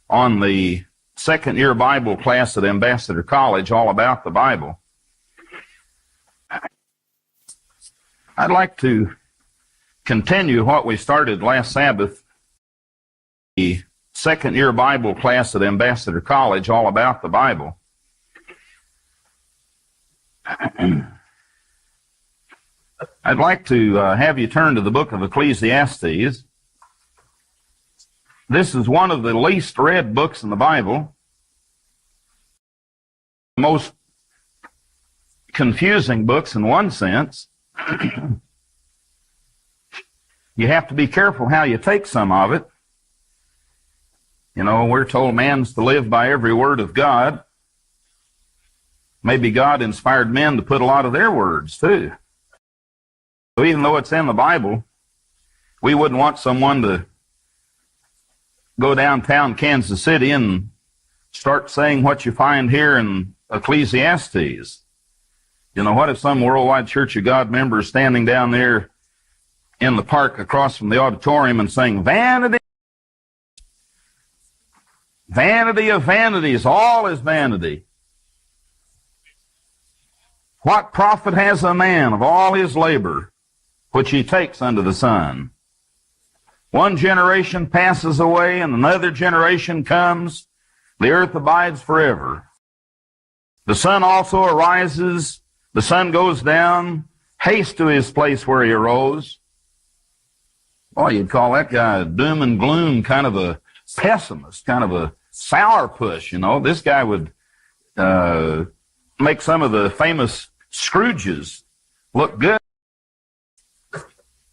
on the second-year Bible class at Ambassador College, all about the Bible. I'd like to continue what we started last Sabbath, the second-year Bible class at Ambassador College, all about the Bible. I'd like to have you turn to the book of Ecclesiastes. This is one of the least read books in the Bible, the most confusing books in one sense. You have to be careful how you take some of it. You know, we're told man's to live by every word of God. Maybe God inspired men to put a lot of their words too. So even though it's in the Bible, we wouldn't want someone to go downtown Kansas City and start saying what you find here in Ecclesiastes. You know, what if some Worldwide Church of God member is standing down there in the park across from the auditorium and saying, vanity, vanity of vanities, all is vanity. What profit has a man of all his labor, which he takes under the sun? One generation passes away, and another generation comes. The earth abides forever. The sun also arises. The sun goes down. Haste to his place where he arose. Boy, you'd call that guy a doom and gloom, kind of a pessimist, kind of a sourpuss, you know. This guy would make some of the famous Scrooges look good. You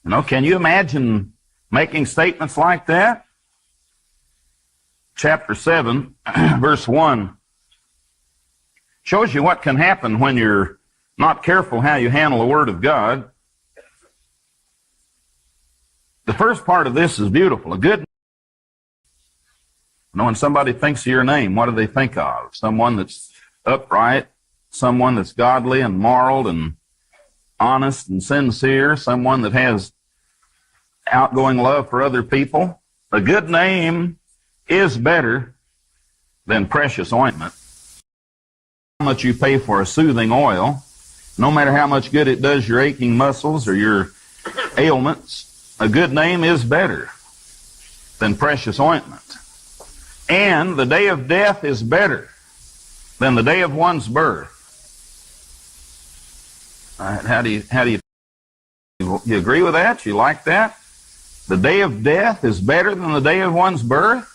know, can you imagine making statements like that? Chapter 7, verse 1 shows you what can happen when you're not careful how you handle the Word of God. The first part of this is beautiful. A good, you know, when somebody thinks of your name, what do they think of? Someone that's upright, someone that's godly and moral and honest and sincere, someone that has outgoing love for other people. A good name is better than precious ointment. How much you pay for a soothing oil, no matter how much good it does your aching muscles or your ailments, a good name is better than precious ointment. And the day of death is better than the day of one's birth. How do you agree with that? You like that? The day of death is better than the day of one's birth?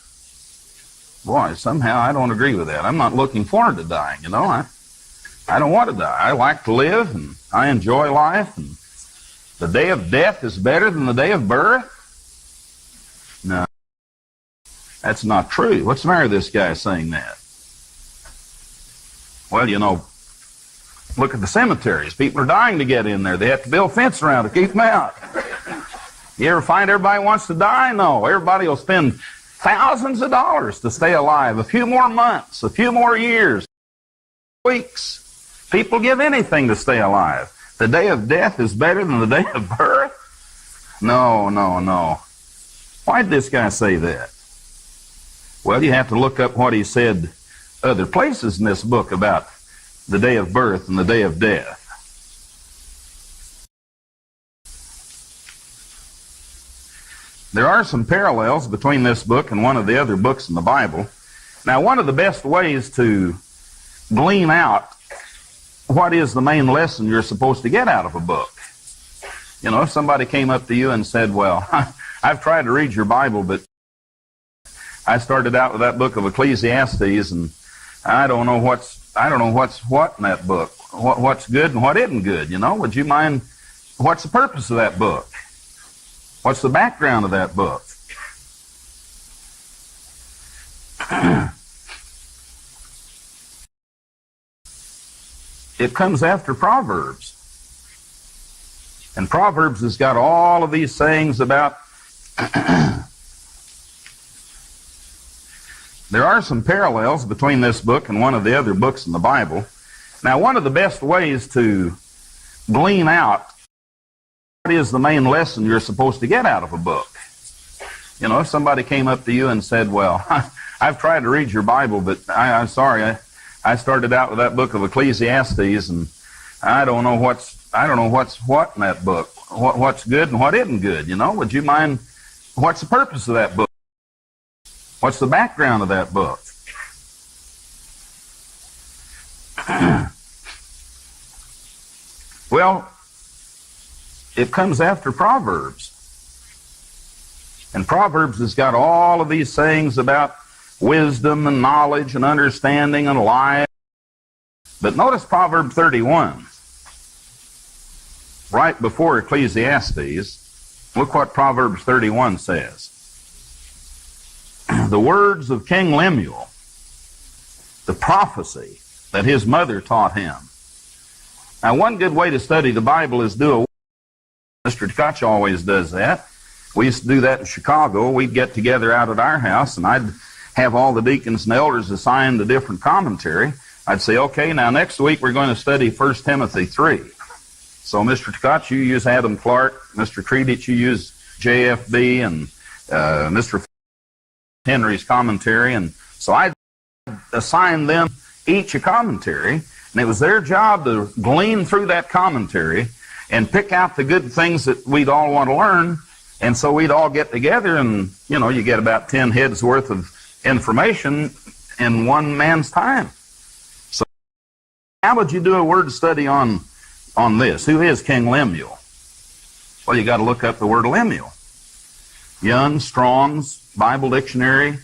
Boy, somehow I don't agree with that. I'm not looking forward to dying, you know. I don't want to die. I like to live, and I enjoy life, and the day of death is better than the day of birth? No, that's not true. What's the matter with this guy saying that? Well, you know, look at the cemeteries. People are dying to get in there. They have to build a fence around to keep them out. You ever find everybody wants to die? No. Everybody will spend thousands of dollars to stay alive. A few more months, a few more years, weeks. People give anything to stay alive. The day of death is better than the day of birth? No, no, no. Why did this guy say that? Well, you have to look up what he said other places in this book about the day of birth and the day of death. There are some parallels between this book and one of the other books in the Bible. Now, one of the best ways to glean out what is the main lesson you're supposed to get out of a book. You know, if somebody came up to you and said, well, I've tried to read your Bible, but I started out with that book of Ecclesiastes, and I don't know what's what in that book. What's good and what isn't good, you know? Would you mind, what's the purpose of that book? What's the background of that book? It comes after Proverbs. And Proverbs has got all of these sayings about there are some parallels between this book and one of the other books in the Bible. Now, one of the best ways to glean out what is the main lesson you're supposed to get out of a book. You know, if somebody came up to you and said, well, I've tried to read your Bible, but I'm sorry. I started out with that book of Ecclesiastes, and I don't know what's what in that book. What's good and what isn't good, you know? Would you mind, what's the purpose of that book? What's the background of that book? Well, it comes after Proverbs. And Proverbs has got all of these sayings about wisdom and knowledge and understanding and life. But notice Proverb 31. Right before Ecclesiastes, look what Proverbs 31 says. The words of King Lemuel, the prophecy that his mother taught him. Now, one good way to study the Bible is do a... Mr. Tkach always does that. We used to do that in Chicago. We'd get together out at our house, and I'd have all the deacons and elders assigned a different commentary. I'd say, okay, now next week we're going to study 1 Timothy 3. So, Mr. Tkach, you use Adam Clark. Mr. Kredich, you use JFB, and Mr. Henry's commentary. And so I'd assign them each a commentary, and it was their job to glean through that commentary and pick out the good things that we'd all want to learn. And so we'd all get together, and, you know, you get about 10 heads worth of information in one man's time. So how would you do a word study on this? Who is King Lemuel? Well, you got to look up the word Lemuel. Young, Strong's, Bible Dictionary,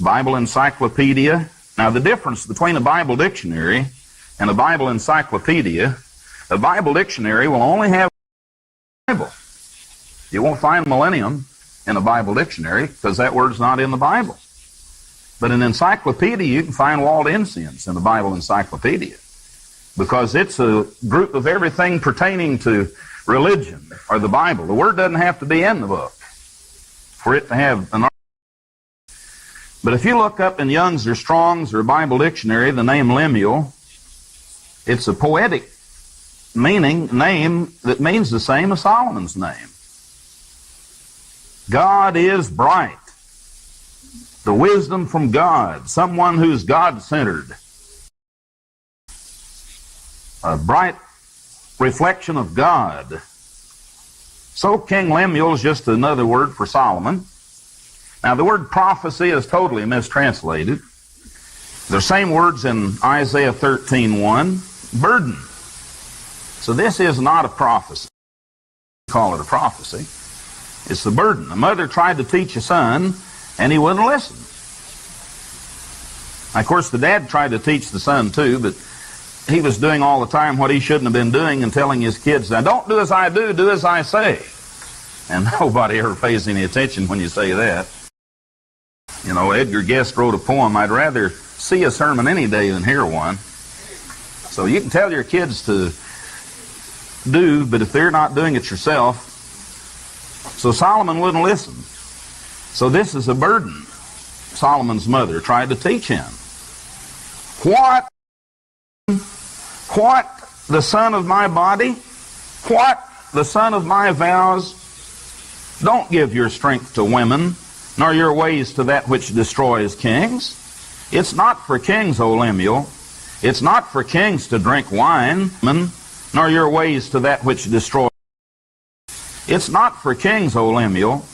Bible Encyclopedia. Now, the difference between a Bible dictionary and a Bible encyclopedia, a Bible dictionary will only have the Bible. You won't find millennium in a Bible dictionary because that word's not in the Bible. But an encyclopedia, you can find Waldensians in the Bible encyclopedia because it's a group of everything pertaining to religion or the Bible. The word doesn't have to be in the book for it to have an... But if you look up in Young's or Strong's or Bible dictionary the name Lemuel, it's a poetic name that means the same as Solomon's name. God is bright. The wisdom from God. Someone who's God-centered. A bright reflection of God. So King Lemuel is just another word for Solomon. Now the word prophecy is totally mistranslated. The same words in Isaiah 13:1. Burden. So this is not a prophecy. Call it a prophecy. It's the burden. A mother tried to teach a son, and he wouldn't listen. Of course, the dad tried to teach the son too, but he was doing all the time what he shouldn't have been doing and telling his kids, now don't do as I do, do as I say. And nobody ever pays any attention when you say that. You know, Edgar Guest wrote a poem, I'd rather see a sermon any day than hear one. So you can tell your kids to do, but if they're not doing it yourself. So Solomon wouldn't listen. So this is a burden. Solomon's mother tried to teach him. What? The son of my body? What? The son of my vows? Don't give your strength to women, nor your ways to that which destroys kings. It's not for kings, O Lemuel. It's not for kings to drink wine, nor your ways to that which destroys. It's not for kings, O Lemuel.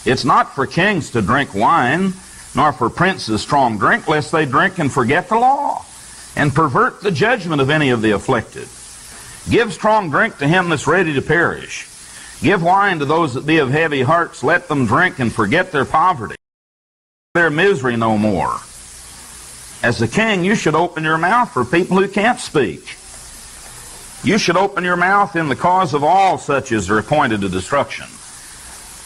It's not for kings to drink wine, nor for princes strong drink, lest they drink and forget the law, and pervert the judgment of any of the afflicted. Give strong drink to him that's ready to perish. Give wine to those that be of heavy hearts. Let them drink and forget their poverty, their misery no more. As a king, you should open your mouth for people who can't speak. You should open your mouth in the cause of all such as are appointed to destruction.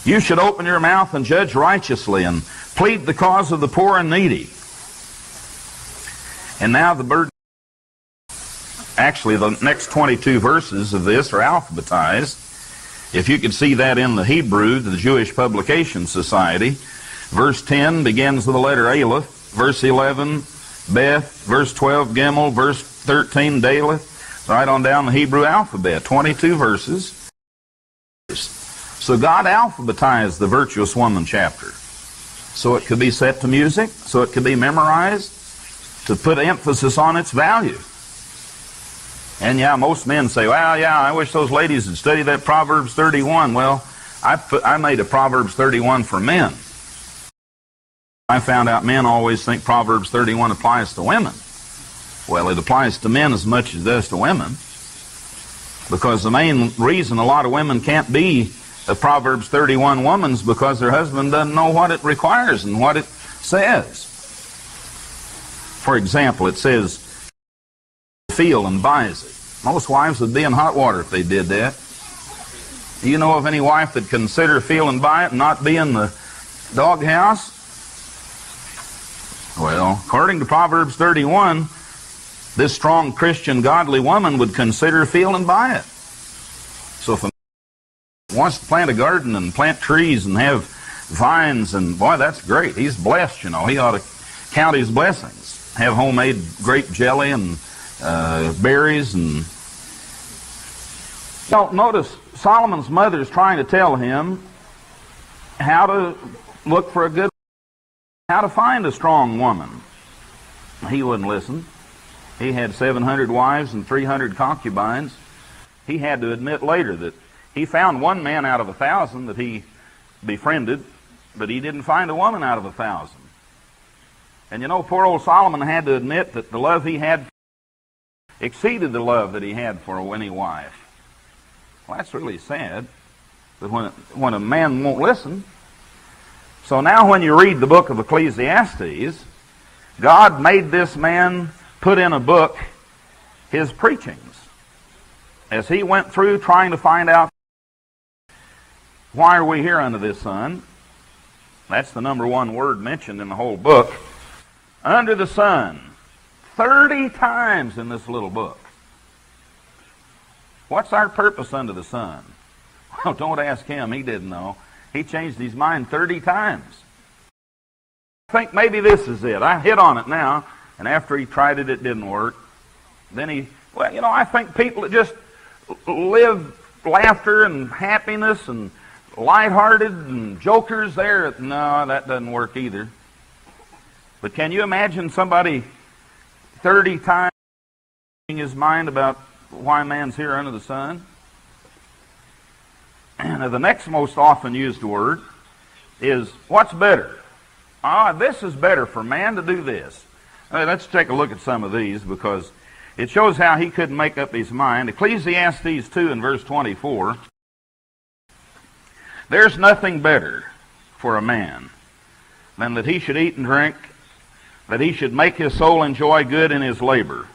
You should open your mouth and judge righteously and plead the cause of the poor and needy. And now the burden. Actually, the next 22 verses of this are alphabetized. If you could see that in the Hebrew, the Jewish Publication Society, verse 10 begins with the letter Aleph, verse 11, Beth, verse 12, Gimel, verse 13, Daleth, right on down the Hebrew alphabet, 22 verses. So God alphabetized the virtuous woman chapter. so it could be set to music, so it could be memorized, to put emphasis on its value. And yeah, most men say, well, yeah, I wish those ladies had studied that Proverbs 31. Well, I made a Proverbs 31 for men. I found out men always think Proverbs 31 applies to women. Well, it applies to men as much as it does to women, because the main reason a lot of women can't be a Proverbs 31 woman is because their husband doesn't know what it requires and what it says. For example, it says, feel and buys it. Most wives would be in hot water if they did that. Do you know of any wife that consider feel and buy it and not be in the doghouse? Well, according to Proverbs 31, this strong Christian godly woman would consider feel and buy it. So if a man wants to plant a garden and plant trees and have vines, and boy, that's great. He's blessed, you know. He ought to count his blessings. Have homemade grape jelly and berries. And so notice Solomon's mother is trying to tell him how to look for a good, how to find a strong woman. He wouldn't listen. He had 700 wives and 300 concubines. He had to admit later that he found one man out of 1,000 that he befriended, but he didn't find a woman out of 1,000. And you know, poor old Solomon had to admit that the love he had exceeded the love that he had for any wife. Well, that's really sad, but when a man won't listen. So now when you read the book of Ecclesiastes, God made this man put in a book his preachings as he went through trying to find out, why are we here under this sun? That's the number one word mentioned in the whole book. Under the sun. 30 times in this little book. What's our purpose under the sun? Well, don't ask him. He didn't know. He changed his mind 30 times. I think maybe this is it. I hit on it now, and after he tried it, it didn't work. Then well, you know, I think people that just live laughter and happiness and lighthearted and jokers there, no, that doesn't work either. But can you imagine somebody 30 times changing his mind about why man's here under the sun? And the next most often used word is, what's better? This is better for man to do this. Let's take a look at some of these because it shows how he couldn't make up his mind. Ecclesiastes 2 and verse 24. There's nothing better for a man than that he should eat and drink, that he should make his soul enjoy good in his labor.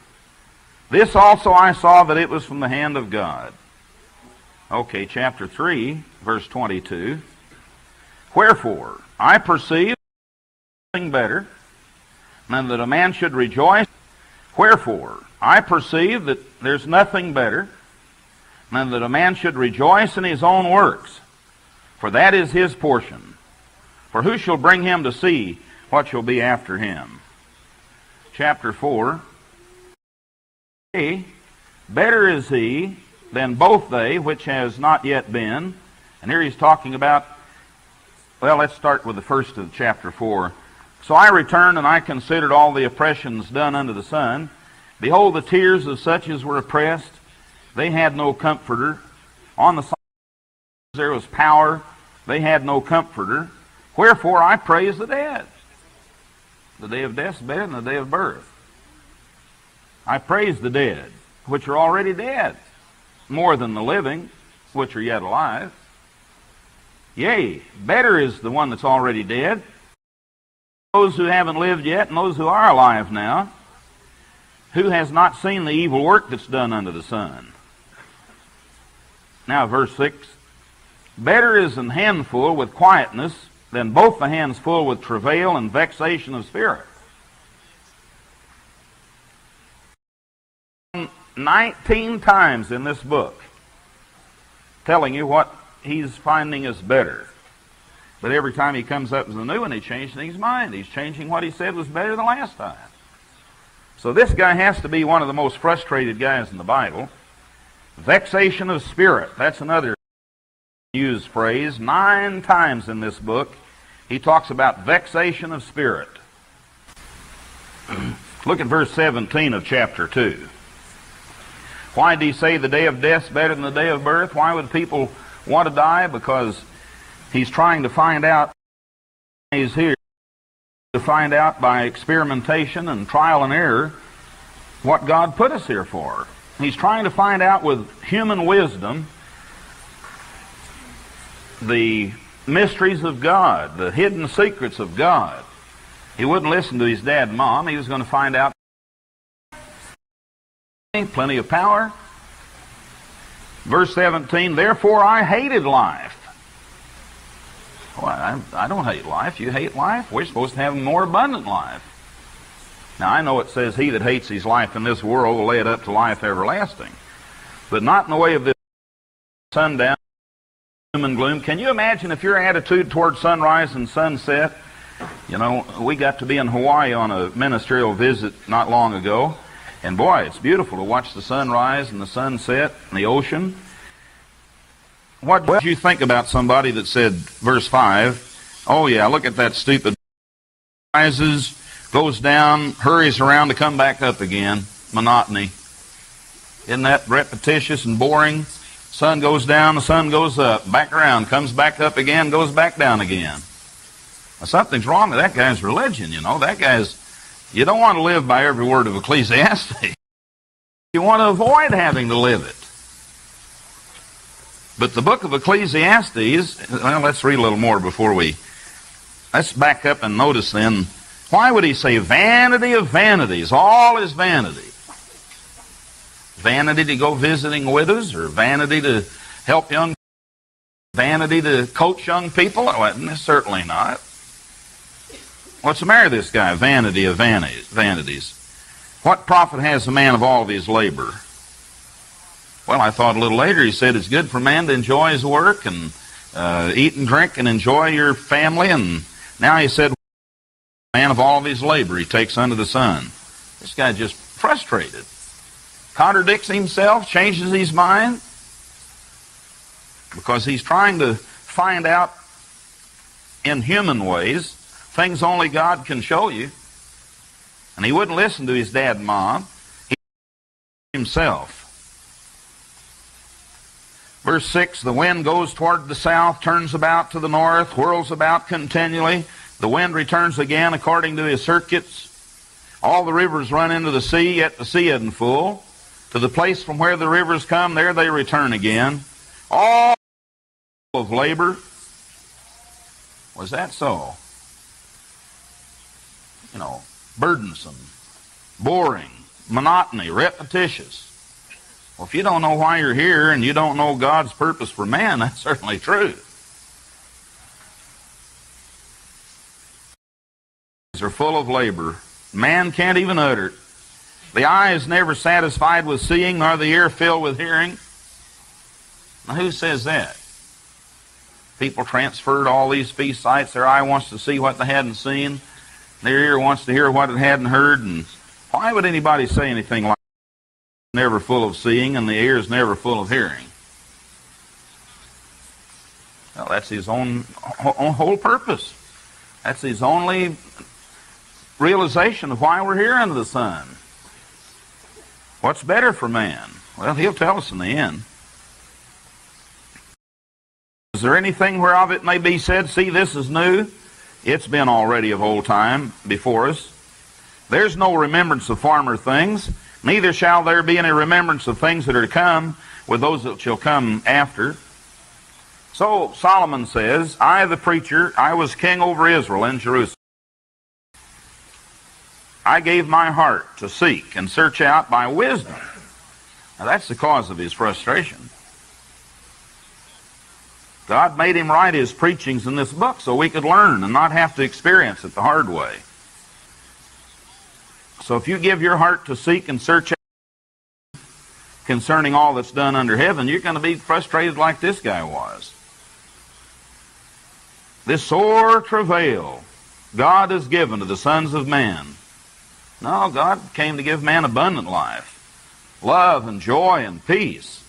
This also I saw that it was from the hand of God. Okay, chapter 3, verse 22. Wherefore, I perceive nothing better than that a man should rejoice. Wherefore, I perceive that there's nothing better than that a man should rejoice in his own works, for that is his portion. For who shall bring him to see what shall be after him? Chapter 4. Better is he than both they which has not yet been. And here he's talking about, well, let's start with the first of chapter 4. So I returned, and I considered all the oppressions done under the sun. Behold, the tears of such as were oppressed, they had no comforter. On the side there was power, they had no comforter. Wherefore I praise the dead. The day of death is better than the day of birth. I praise the dead, which are already dead, more than the living, which are yet alive. Yea, better is the one that's already dead, those who haven't lived yet and those who are alive now, who has not seen the evil work that's done under the sun. Now verse 6. Better is an handful with quietness than both the hands full with travail and vexation of spirit. 19 times in this book telling you what he's finding is better. But every time he comes up with a new one, he changes his mind. He's changing what he said was better than last time. So this guy has to be one of the most frustrated guys in the Bible. Vexation of spirit. That's another used phrase. 9 times in this book he talks about vexation of spirit. Look at verse 17 of chapter 2. Why do he say the day of death is better than the day of birth? Why would people want to die? Because he's trying to find out, he's here to find out by experimentation and trial and error what God put us here for. He's trying to find out with human wisdom the mysteries of God, the hidden secrets of God. He wouldn't listen to his dad and mom. He was going to find out plenty of power. Verse 17, therefore I hated life. Well, I don't hate life. You hate life? We're supposed to have a more abundant life. Now, I know it says he that hates his life in this world will lay it up to life everlasting. But not in the way of this sundown, doom and gloom. Can you imagine if your attitude toward sunrise and sunset? You know, we got to be in Hawaii on a ministerial visit not long ago. And boy, it's beautiful to watch the sunrise and the sunset and the ocean. What did you think about somebody that said, verse 5, oh yeah, look at that stupid, rises, goes down, hurries around to come back up again. Monotony. Isn't that repetitious and boring? Sun goes down, the sun goes up, back around, comes back up again, goes back down again. Now, something's wrong with that guy's religion, you know. That guy's, you don't want to live by every word of Ecclesiastes. You want to avoid having to live it. But the book of Ecclesiastes, well, let's read a little more before let's back up and notice then, why would he say vanity of vanities? All is vanity. Vanity to go visiting widows, or vanity to help young, vanity to coach young people? Well, certainly not. What's the matter with this guy? Vanity of vanities. What profit has a man of all of his labor? Well, I thought a little later he said it's good for man to enjoy his work and eat and drink and enjoy your family. And now he said, man of all of his labor he takes under the sun. This guy just frustrated. Contradicts himself, changes his mind. Because he's trying to find out in human ways things only God can show you. And he wouldn't listen to his dad and mom. He himself. Verse 6, the wind goes toward the south, turns about to the north, whirls about continually. The wind returns again according to his circuits. All the rivers run into the sea, yet the sea isn't full. To the place from where the rivers come, there they return again. All of labor. Was that so? You know, burdensome, boring, monotony, repetitious. Well, if you don't know why you're here and you don't know God's purpose for man, that's certainly true. These are full of labor. Man can't even utter it. The eye is never satisfied with seeing, nor the ear filled with hearing. Now, who says that? People transferred all these feast sites. Their eye wants to see what they hadn't seen. Their ear wants to hear what it hadn't heard. And why would anybody say anything like that? Never full of seeing, and the ear is never full of hearing. Well, that's his own whole purpose. That's his only realization of why we're here under the sun. What's better for man? Well, he'll tell us in the end. Is there anything whereof it may be said, see, this is new? It's been already of old time before us. There's no remembrance of former things, neither shall there be any remembrance of things that are to come with those that shall come after. So Solomon says, I, the preacher, I was king over Israel in Jerusalem. I gave my heart to seek and search out by wisdom. Now that's the cause of his frustration. God made him write his preachings in this book so we could learn and not have to experience it the hard way. So if you give your heart to seek and search out concerning all that's done under heaven, you're going to be frustrated like this guy was. This sore travail God has given to the sons of man. No, God came to give man abundant life, love and joy and peace.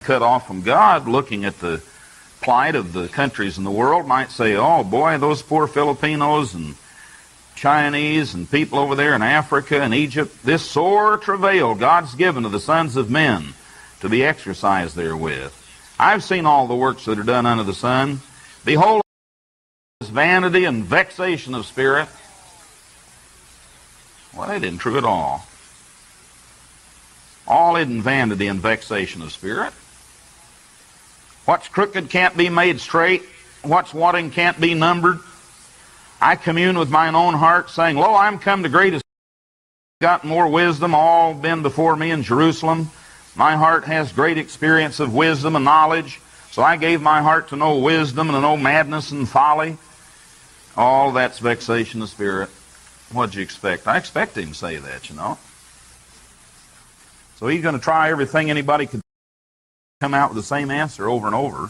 Cut off from God, looking at the plight of the countries in the world might say, oh boy, those poor Filipinos and Chinese and people over there in Africa and Egypt, this sore travail God's given to the sons of men to be exercised therewith. I've seen all the works that are done under the sun. Behold, this vanity and vexation of spirit. Well, that isn't true at all. All isn't vanity and vexation of spirit. What's crooked can't be made straight. What's wanting can't be numbered. I commune with mine own heart, saying, lo, I'm come to greatest, got more wisdom, all been before me in Jerusalem. My heart has great experience of wisdom and knowledge, so I gave my heart to know wisdom and to know madness and folly. All that's vexation of spirit. What'd you expect? I expect him to say that, you know. So he's going to try everything anybody could come out with the same answer over and over.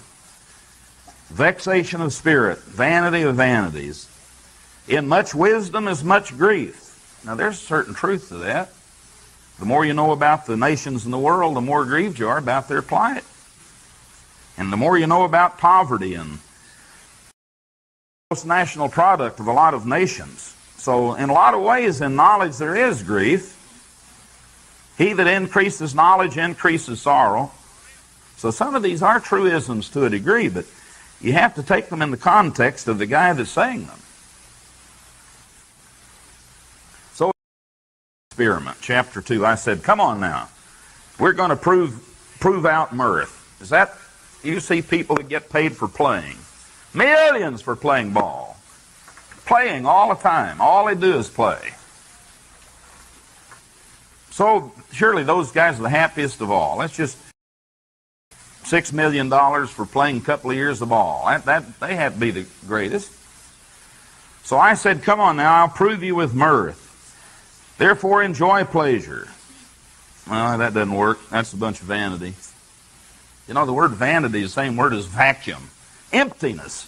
Vexation of spirit, vanity of vanities. In much wisdom is much grief. Now there's a certain truth to that. The more you know about the nations in the world, the more grieved you are about their plight. And the more you know about poverty and gross national product of a lot of nations. So in a lot of ways in knowledge there is grief. He that increases knowledge increases sorrow. So some of these are truisms to a degree, but you have to take them in the context of the guy that's saying them. So experiment, chapter 2, I said, come on now. We're going to prove out mirth. Is that, you see people that get paid for playing. Millions for playing ball. Playing all the time. All they do is play. So surely those guys are the happiest of all. That's just $6 million for playing a couple of years of ball. They have to be the greatest. So I said, come on now, I'll prove you with mirth. Therefore enjoy pleasure. Well, that doesn't work. That's a bunch of vanity. You know, the word vanity is the same word as vacuum. Emptiness.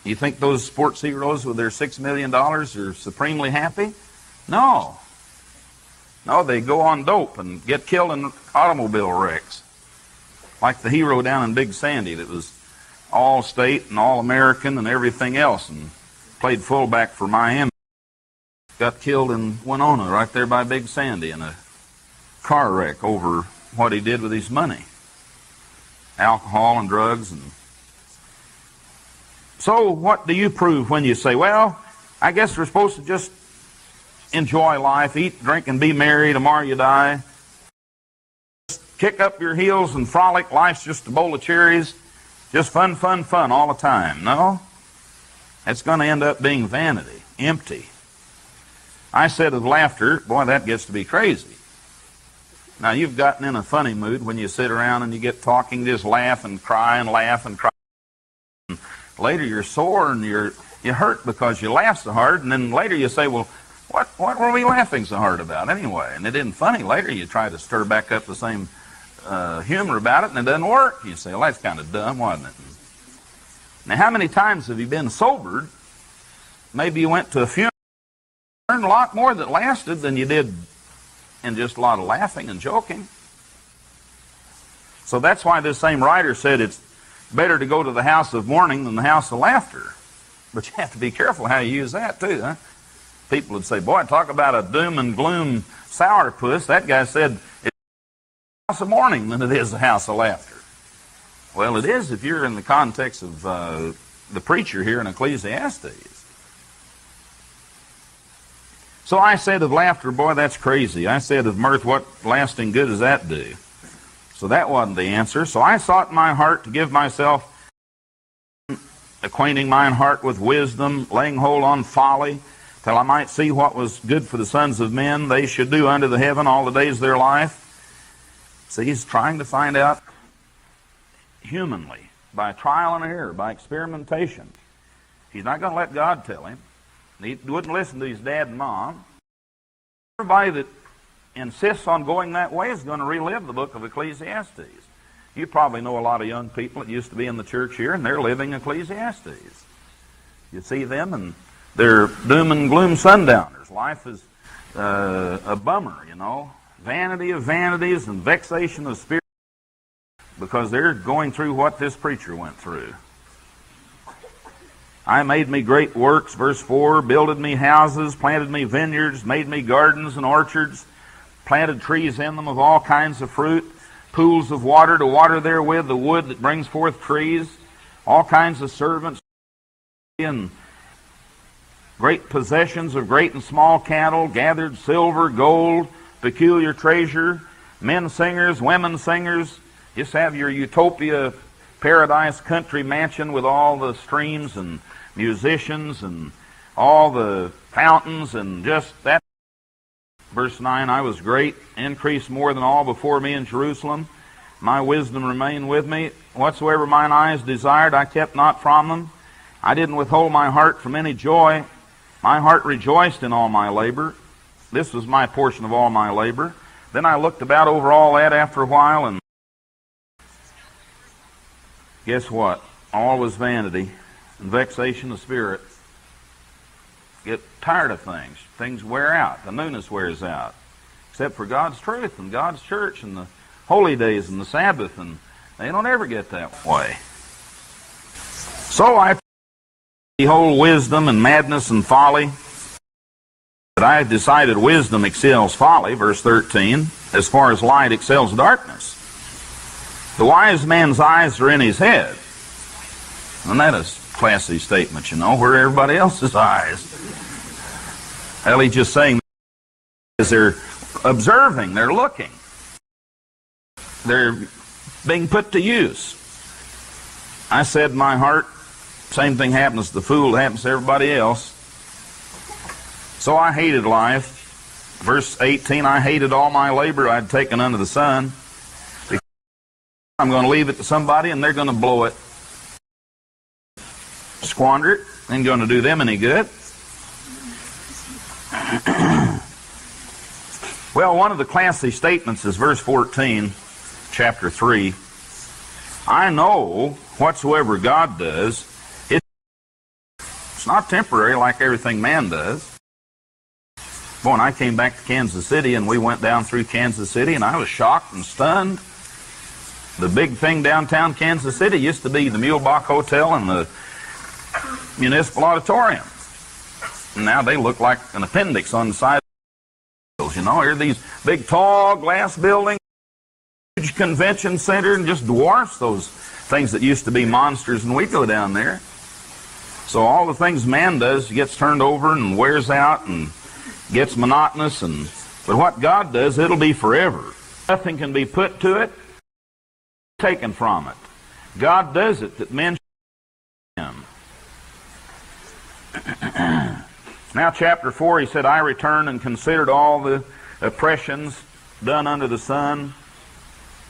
You think those sports heroes with their $6 million are supremely happy? No. No, they go on dope and get killed in automobile wrecks. Like the hero down in Big Sandy that was all state and all American and everything else and played fullback for Miami. Got killed in Winona right there by Big Sandy in a car wreck over what he did with his money. Alcohol and drugs. And so what do you prove when you say, well, I guess we're supposed to just enjoy life, eat, drink, and be merry, tomorrow you die. Just kick up your heels and frolic, life's just a bowl of cherries, just fun, fun, fun all the time. No, it's going to end up being vanity, empty. I said of laughter, boy, that gets to be crazy. Now, you've gotten in a funny mood when you sit around and you get talking, just laugh and cry and laugh and cry. And later you're sore and you hurt because you laugh so hard, and then later you say, well, what were we laughing so hard about anyway? And it isn't funny. Later you try to stir back up the same humor about it, and it doesn't work. You say, well, that's kind of dumb, wasn't it? Now, how many times have you been sobered? Maybe you went to a funeral, learned a lot more that lasted than you did in just a lot of laughing and joking. So that's why this same writer said it's better to go to the house of mourning than the house of laughter. But you have to be careful how you use that too, huh? People would say, boy, talk about a doom and gloom sourpuss. That guy said it's a house of mourning than it is a house of laughter. Well, it is if you're in the context of the preacher here in Ecclesiastes. So I said of laughter, boy, that's crazy. I said of mirth, what lasting good does that do? So that wasn't the answer. So I sought in my heart to give myself, acquainting mine heart with wisdom, laying hold on folly, till I might see what was good for the sons of men, they should do unto the heaven all the days of their life. See, he's trying to find out humanly, by trial and error, by experimentation. He's not going to let God tell him. He wouldn't listen to his dad and mom. Everybody that insists on going that way is going to relive the book of Ecclesiastes. You probably know a lot of young people that used to be in the church here, and they're living Ecclesiastes. You see them, and they're doom and gloom sundowners. Life is a bummer, you know. Vanity of vanities and vexation of spirit. because they're going through what this preacher went through. I made me great works, verse 4, builded me houses, planted me vineyards, made me gardens and orchards, planted trees in them of all kinds of fruit, pools of water to water therewith the wood that brings forth trees, all kinds of servants, and great possessions of great and small cattle, gathered silver, gold, peculiar treasure, men singers, women singers. Just have your utopia paradise country mansion with all the streams and musicians and all the fountains and just that. Verse 9, I was great, increased more than all before me in Jerusalem. My wisdom remained with me. Whatsoever mine eyes desired, I kept not from them. I didn't withhold my heart from any joy. My heart rejoiced in all my labor. This was my portion of all my labor. Then I looked about over all that after a while, and guess what? All was vanity and vexation of spirit. Get tired of things. Things wear out. The newness wears out. Except for God's truth and God's church and the holy days and the Sabbath, and they don't ever get that way. So I behold wisdom and madness and folly. But I decided wisdom excels folly, verse 13, as far as light excels darkness. The wise man's eyes are in his head. And that is a classy statement, you know, where everybody else's eyes. Well, he's just saying as they're observing, they're looking. They're being put to use. I said in my heart, same thing happens to the fool that happens to everybody else. So I hated life. Verse 18, I hated all my labor I had taken under the sun. I'm going to leave it to somebody and they're going to blow it. Squander it. Ain't going to do them any good. Well, one of the classy statements is verse 14, chapter 3. I know whatsoever God does, it's not temporary like everything man does. Boy, when I came back to Kansas City and we went down through Kansas City and I was shocked and stunned. The big thing downtown Kansas City used to be the Mulebach Hotel and the Municipal Auditorium. And now they look like an appendix on the side of the, you know, here are these big tall glass buildings, huge convention center, and just dwarfs those things that used to be monsters when we go down there. So all the things man does gets turned over and wears out and gets monotonous, but what God does, it'll be forever. Nothing can be put to it, taken from it. God does it that men should him. Now chapter 4, he said, I returned and considered all the oppressions done under the sun.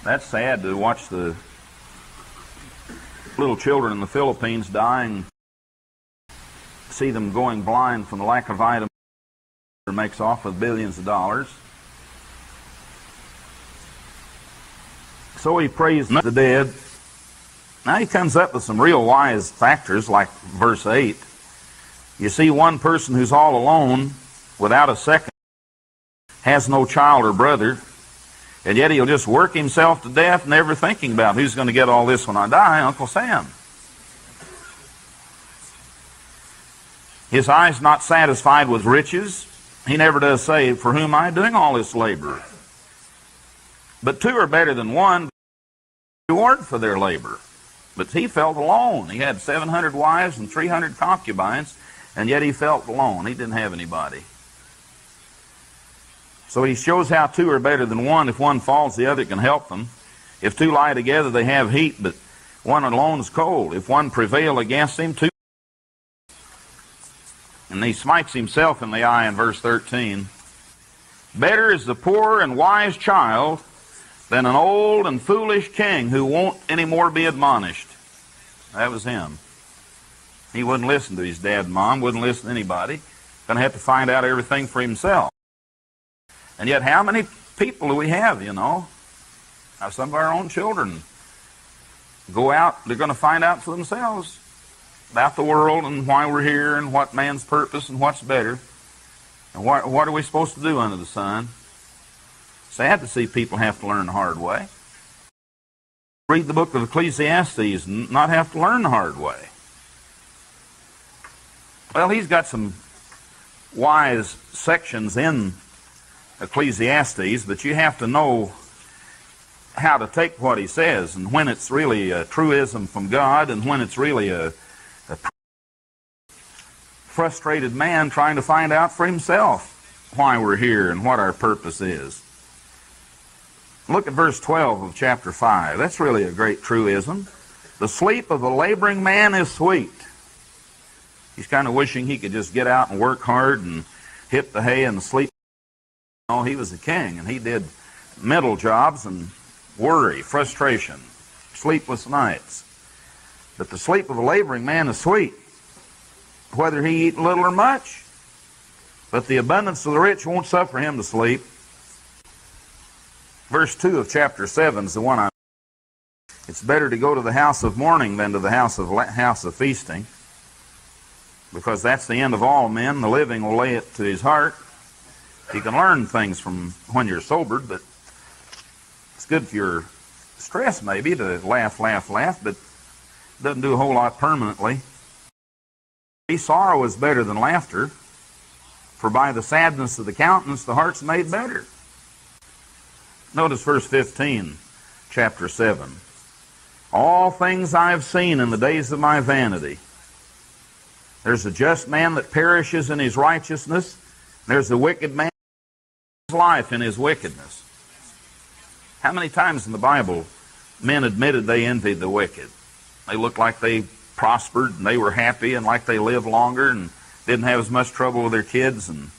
That's sad to watch the little children in the Philippines dying, see them going blind from the lack of vitamins. Makes off with billions of dollars. So he praised the dead. Now he comes up with some real wise factors like verse 8. You see one person who's all alone without a second, has no child or brother, and yet he'll just work himself to death, never thinking about who's going to get all this when I die. Uncle Sam. His eye's not satisfied with riches. He never does say, for whom am I doing all this labor? But two are better than one, reward for their labor. But he felt alone. He had 700 wives and 300 concubines, and yet he felt alone. He didn't have anybody. So he shows how two are better than one. If one falls, the other can help them. If two lie together, they have heat, but one alone is cold. If one prevail against him, two. And he smites himself in the eye in verse 13. Better is the poor and wise child than an old and foolish king who won't any more be admonished. That was him. He wouldn't listen to his dad and mom, wouldn't listen to anybody. Going to have to find out everything for himself. And yet how many people do we have, you know? Now some of our own children go out, they're going to find out for themselves about the world and why we're here and what man's purpose and what's better. And what are we supposed to do under the sun? Sad to see people have to learn the hard way. Read the book of Ecclesiastes and not have to learn the hard way. Well, he's got some wise sections in Ecclesiastes, but you have to know how to take what he says and when it's really a truism from God and when it's really a frustrated man trying to find out for himself why we're here and what our purpose is. Look at verse 12 of chapter 5. That's really a great truism. The sleep of the laboring man is sweet. He's kind of wishing he could just get out and work hard and hit the hay and sleep. No, he was a king, and he did mental jobs and worry, frustration, sleepless nights. But the sleep of a laboring man is sweet, whether he eat little or much. But the abundance of the rich won't suffer him to sleep. Verse 2 of chapter 7 is the one it's better to go to the house of mourning than to the house of feasting, because that's the end of all men. The living will lay it to his heart. You can learn things from when you're sobered, but it's good for your stress maybe to laugh, but it doesn't do a whole lot permanently. Sorrow is better than laughter, for by the sadness of the countenance the heart's made better. Notice verse 15, chapter 7. All things I have seen in the days of my vanity. There's a just man that perishes in his righteousness. There's a wicked man who lives life in his wickedness. How many times in the Bible men admitted they envied the wicked? They looked like they prospered and they were happy and like they lived longer and didn't have as much trouble with their kids. And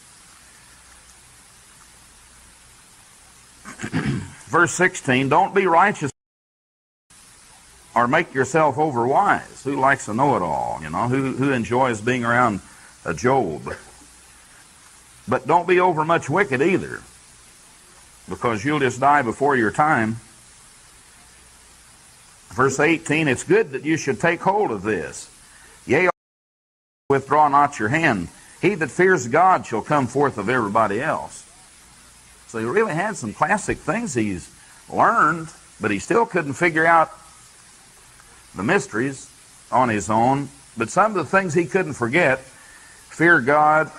verse 16, don't be righteous or make yourself overwise. Who likes to know it all? You know, who enjoys being around a Job? But don't be overmuch wicked either, because you'll just die before your time. Verse 18, it's good that you should take hold of this. Yea, withdraw not your hand. He that fears God shall come forth of everybody else. So he really had some classic things he's learned, but he still couldn't figure out the mysteries on his own. But some of the things he couldn't forget: fear God.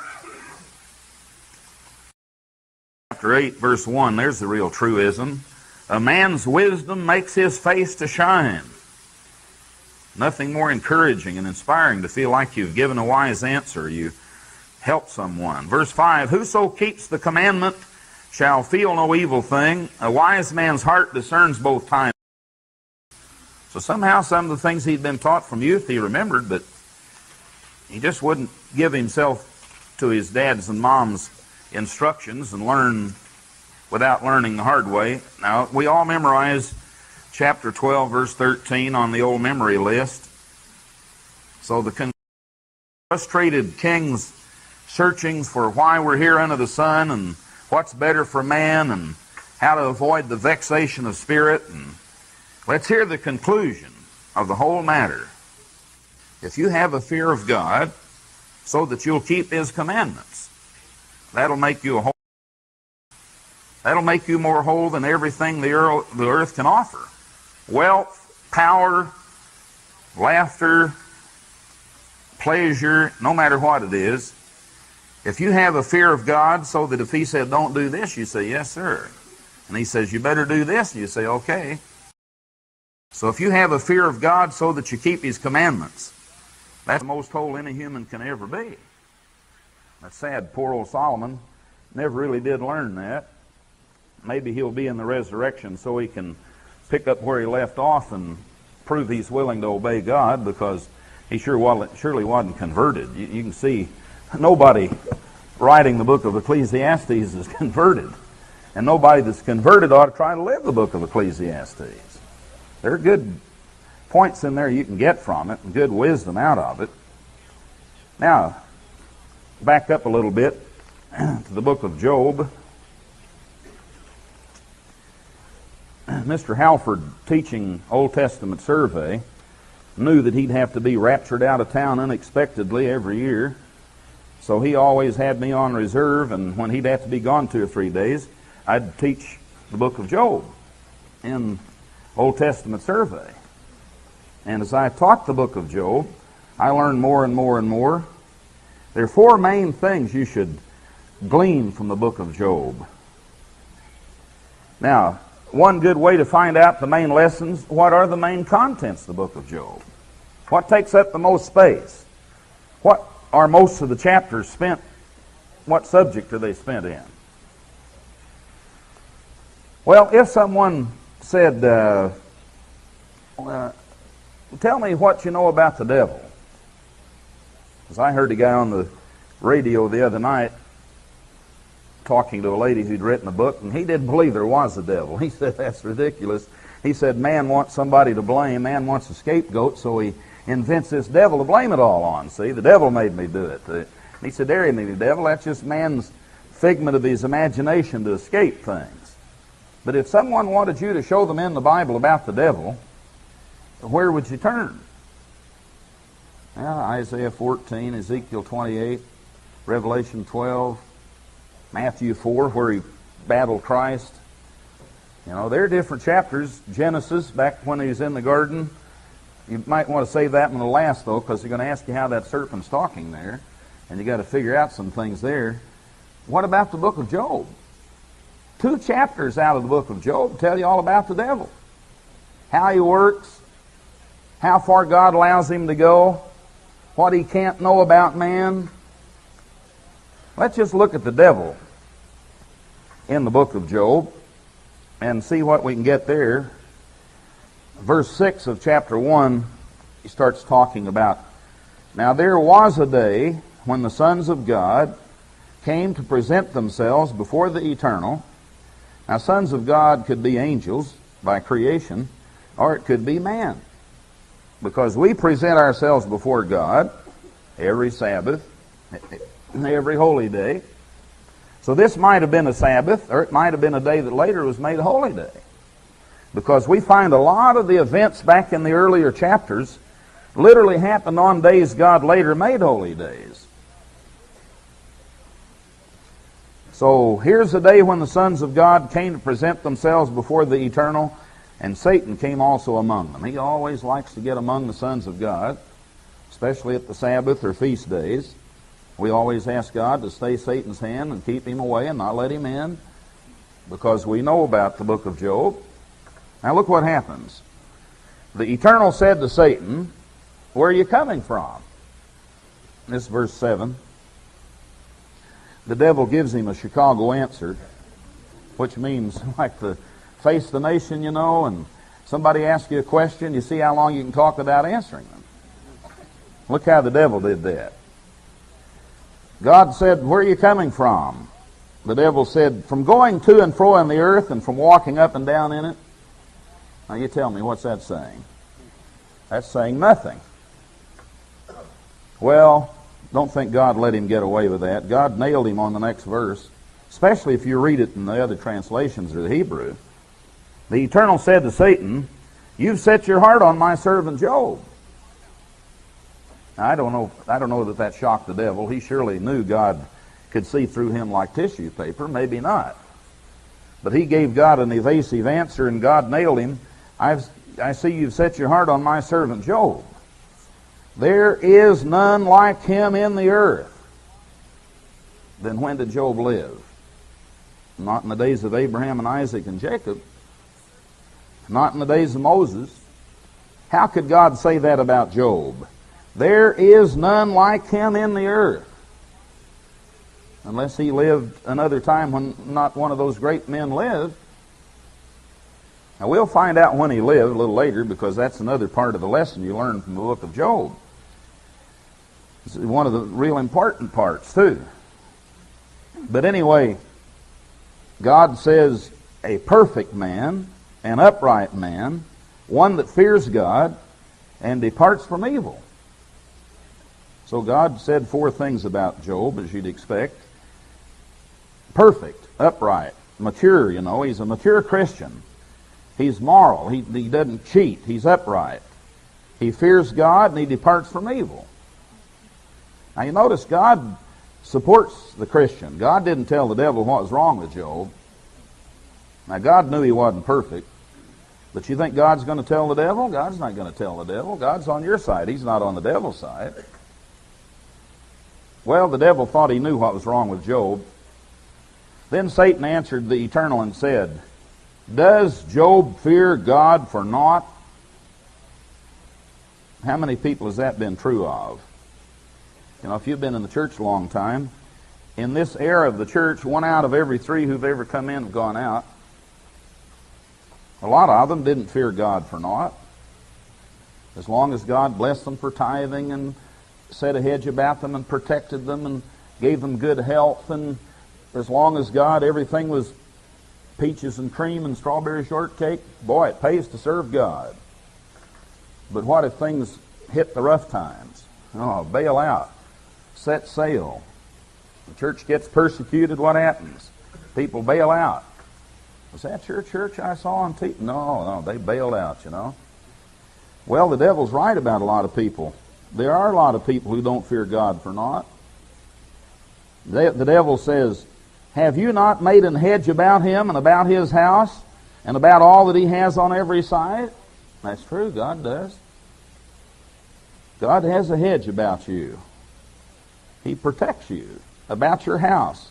Chapter 8, verse 1, there's the real truism. A man's wisdom makes his face to shine. Nothing more encouraging and inspiring to feel like you've given a wise answer, you helped someone. Verse 5, whoso keeps the commandment shall feel no evil thing. A wise man's heart discerns both time. So somehow some of the things he'd been taught from youth he remembered, but he just wouldn't give himself to his dad's and mom's instructions and learn without learning the hard way. Now, we all memorize chapter 12, verse 13 on the old memory list. So the frustrated king's searchings for why we're here under the sun and what's better for man and how to avoid the vexation of spirit. And let's hear the conclusion of the whole matter. If you have a fear of God so that you'll keep His commandments, that'll make you a whole. That'll make you more whole than everything the earth can offer. Wealth, power, laughter, pleasure, no matter what it is. If you have a fear of God so that if He said, don't do this, you say, yes, sir. And He says, you better do this, and you say, okay. So if you have a fear of God so that you keep His commandments, that's the most whole any human can ever be. That's sad. Poor old Solomon never really did learn that. Maybe he'll be in the resurrection so he can pick up where he left off and prove he's willing to obey God, because he surely wasn't converted. You can see nobody writing the book of Ecclesiastes is converted. And nobody that's converted ought to try to live the book of Ecclesiastes. There are good points in there you can get from it and good wisdom out of it. Now, back up a little bit to the book of Job. Mr. Halford, teaching Old Testament survey, knew that he'd have to be raptured out of town unexpectedly every year. So he always had me on reserve, and when he'd have to be gone 2 or 3 days, I'd teach the book of Job. And Old Testament survey. And as I taught the book of Job, I learned more and more and more. There are four main things you should glean from the book of Job. Now, one good way to find out the main lessons, what are the main contents of the book of Job? What takes up the most space? What are most of the chapters spent? What subject are they spent in? Well, if someone said, tell me what you know about the devil. Because I heard a guy on the radio the other night talking to a lady who'd written a book, and he didn't believe there was a devil. He said, that's ridiculous. He said, man wants somebody to blame. Man wants a scapegoat, so he invents this devil to blame it all on. See, the devil made me do it. And he said, there ain't any devil. That's just man's figment of his imagination to escape things. But if someone wanted you to show them in the Bible about the devil, where would you turn? Well, Isaiah 14, Ezekiel 28, Revelation 12, Matthew 4, where he battled Christ. You know, there are different chapters. Genesis, back when he was in the garden. You might want to save that one to last, though, because they're going to ask you how that serpent's talking there. And you got to figure out some things there. What about the book of Job? 2 chapters out of the book of Job tell you all about the devil. How he works, how far God allows him to go, what he can't know about man. Let's just look at the devil in the book of Job and see what we can get there. Verse 6 of chapter 1, he starts talking about, now there was a day when the sons of God came to present themselves before the Eternal. Now, sons of God could be angels by creation, or it could be man. Because we present ourselves before God every Sabbath, every holy day. So this might have been a Sabbath, or it might have been a day that later was made a holy day. Because we find a lot of the events back in the earlier chapters literally happened on days God later made holy days. So here's the day when the sons of God came to present themselves before the Eternal, and Satan came also among them. He always likes to get among the sons of God, especially at the Sabbath or feast days. We always ask God to stay Satan's hand and keep him away and not let him in, because we know about the book of Job. Now look what happens. The Eternal said to Satan, where are you coming from? This is verse 7. The devil gives him a Chicago answer, which means like the face the nation, you know, and somebody asks you a question, you see how long you can talk without answering them. Look how the devil did that. God said, where are you coming from? The devil said, from going to and fro in the earth and from walking up and down in it. Now you tell me, what's that saying? That's saying nothing. Well, don't think God let him get away with that. God nailed him on the next verse, especially if you read it in the other translations or the Hebrew. The Eternal said to Satan, you've set your heart on my servant Job. Now, I don't know that shocked the devil. He surely knew God could see through him like tissue paper. Maybe not. But he gave God an evasive answer, and God nailed him. I see you've set your heart on my servant Job. There is none like him in the earth. Then when did Job live? Not in the days of Abraham and Isaac and Jacob. Not in the days of Moses. How could God say that about Job? There is none like him in the earth. Unless he lived another time when not one of those great men lived. Now we'll find out when he lived a little later, because that's another part of the lesson you learn from the book of Job. It's one of the real important parts too. But anyway, God says a perfect man, an upright man, one that fears God and departs from evil. So God said 4 things about Job, as you'd expect. Perfect, upright, mature, you know. He's a mature Christian. He's moral. He doesn't cheat. He's upright. He fears God and he departs from evil. Now you notice God supports the Christian. God didn't tell the devil what was wrong with Job. Now God knew he wasn't perfect. But you think God's going to tell the devil? God's not going to tell the devil. God's on your side. He's not on the devil's side. Well, the devil thought he knew what was wrong with Job. Then Satan answered the Eternal and said, "Does Job fear God for naught?" How many people has that been true of? You know, if you've been in the church a long time, in this era of the church, 1 out of every 3 who've ever come in have gone out. A lot of them didn't fear God for naught. As long as God blessed them for tithing and set a hedge about them and protected them and gave them good health, and as long as everything was peaches and cream and strawberry shortcake, boy, it pays to serve God. But what if things hit the rough times? Oh, bail out. Set sail. The church gets persecuted, what happens? People bail out. Was that your church I saw on TV? No, they bailed out, you know. Well, the devil's right about a lot of people. There are a lot of people who don't fear God for naught. The devil says, "Have you not made an hedge about him and about his house and about all that he has on every side?" That's true, God does. God has a hedge about you. He protects you, about your house,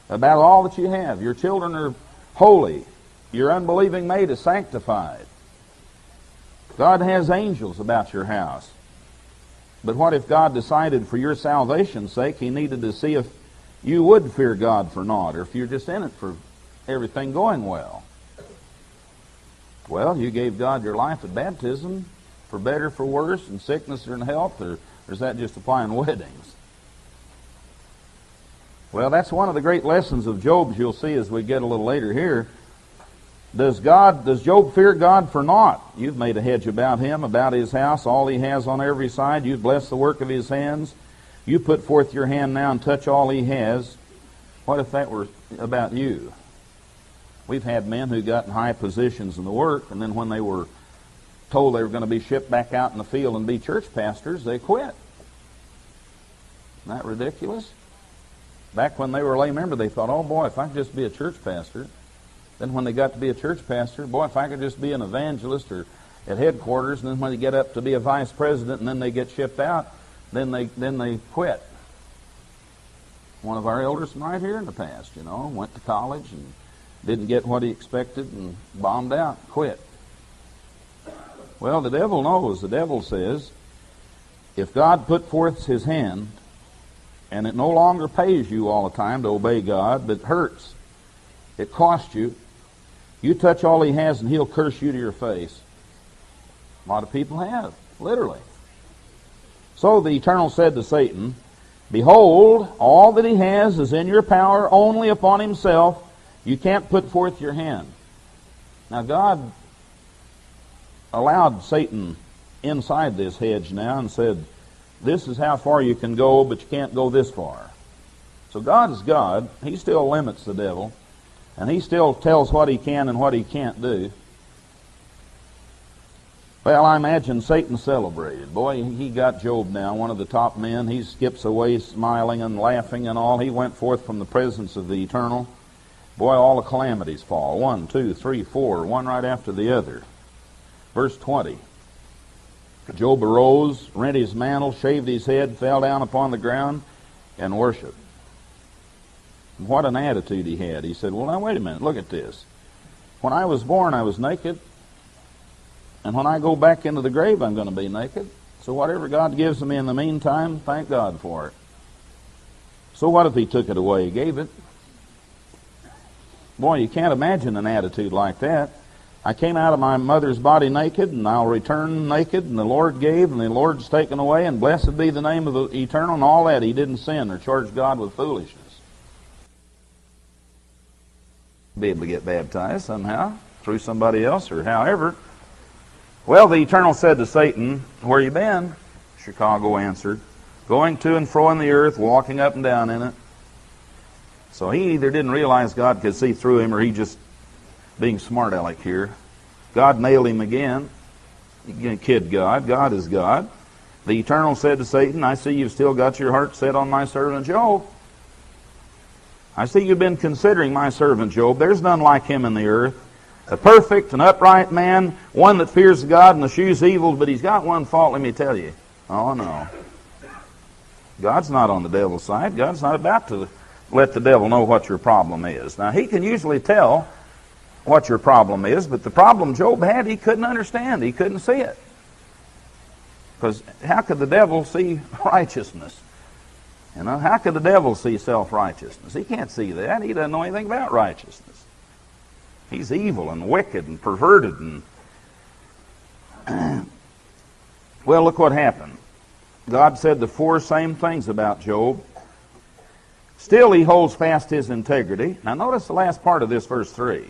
about all that you have. Your children are holy. Your unbelieving mate is sanctified. God has angels about your house. But what if God decided for your salvation's sake He needed to see if you would fear God for naught, or if you're just in it for everything going well? Well, you gave God your life at baptism, for better, for worse, in sickness or in health, or is that just applying weddings? Well, that's one of the great lessons of Job's you'll see as we get a little later here. Does Job fear God for naught? You've made a hedge about him, about his house, all he has on every side. You've blessed the work of his hands. You put forth your hand now and touch all he has. What if that were about you? We've had men who got in high positions in the work, and then when they were told they were going to be shipped back out in the field and be church pastors, they quit. Isn't that ridiculous? Back when they were a lay member, they thought, oh boy, if I could just be a church pastor. Then when they got to be a church pastor, boy, if I could just be an evangelist or at headquarters, and then when they get up to be a vice president and then they get shipped out, then they quit. One of our elders from right here in the past, went to college and didn't get what he expected and bombed out, quit. Well, the devil knows. The devil says, if God put forth his hand, and it no longer pays you all the time to obey God, but hurts, it costs you, you touch all he has and he'll curse you to your face. A lot of people have, literally. So the Eternal said to Satan, behold, all that he has is in your power only upon himself. You can't put forth your hand. Now God allowed Satan inside this hedge now and said, this is how far you can go, but you can't go this far. So God is God. He still limits the devil, and he still tells what he can and what he can't do. Well, I imagine Satan celebrated. Boy, he got Job now, one of the top men. He skips away smiling and laughing and all. He went forth from the presence of the Eternal. Boy, all the calamities fall. 1, 2, 3, 4, one right after the other. Verse 20. Job arose, rent his mantle, shaved his head, fell down upon the ground, and worshipped. And what an attitude he had. He said, well, now wait a minute, look at this. When I was born, I was naked. And when I go back into the grave, I'm going to be naked. So whatever God gives me in the meantime, thank God for it. So what if he took it away? He gave it. Boy, you can't imagine an attitude like that. I came out of my mother's body naked, and I'll return naked, and the Lord gave, and the Lord's taken away, and blessed be the name of the Eternal, and all that. He didn't sin or charge God with foolishness. Be able to get baptized somehow, through somebody else, or however. Well, the Eternal said to Satan, where you been? Chicago answered, going to and fro in the earth, walking up and down in it. So he either didn't realize God could see through him, or he just being smart aleck here. God nailed him again. You can't kid God. God is God. The Eternal said to Satan, I see you've still got your heart set on my servant Job. I see you've been considering my servant Job. There's none like him in the earth. A perfect and upright man, one that fears God and eschews evil, but he's got one fault, let me tell you. Oh, no. God's not on the devil's side. God's not about to let the devil know what your problem is. Now, he can usually tell what your problem is, but the problem Job had, he couldn't understand. He couldn't see it. Because how could the devil see righteousness? You know, how could the devil see self-righteousness? He can't see that. He doesn't know anything about righteousness. He's evil and wicked and perverted. And well, look what happened. God said the four same things about Job. Still he holds fast his integrity. Now notice the last part of this, verse 3.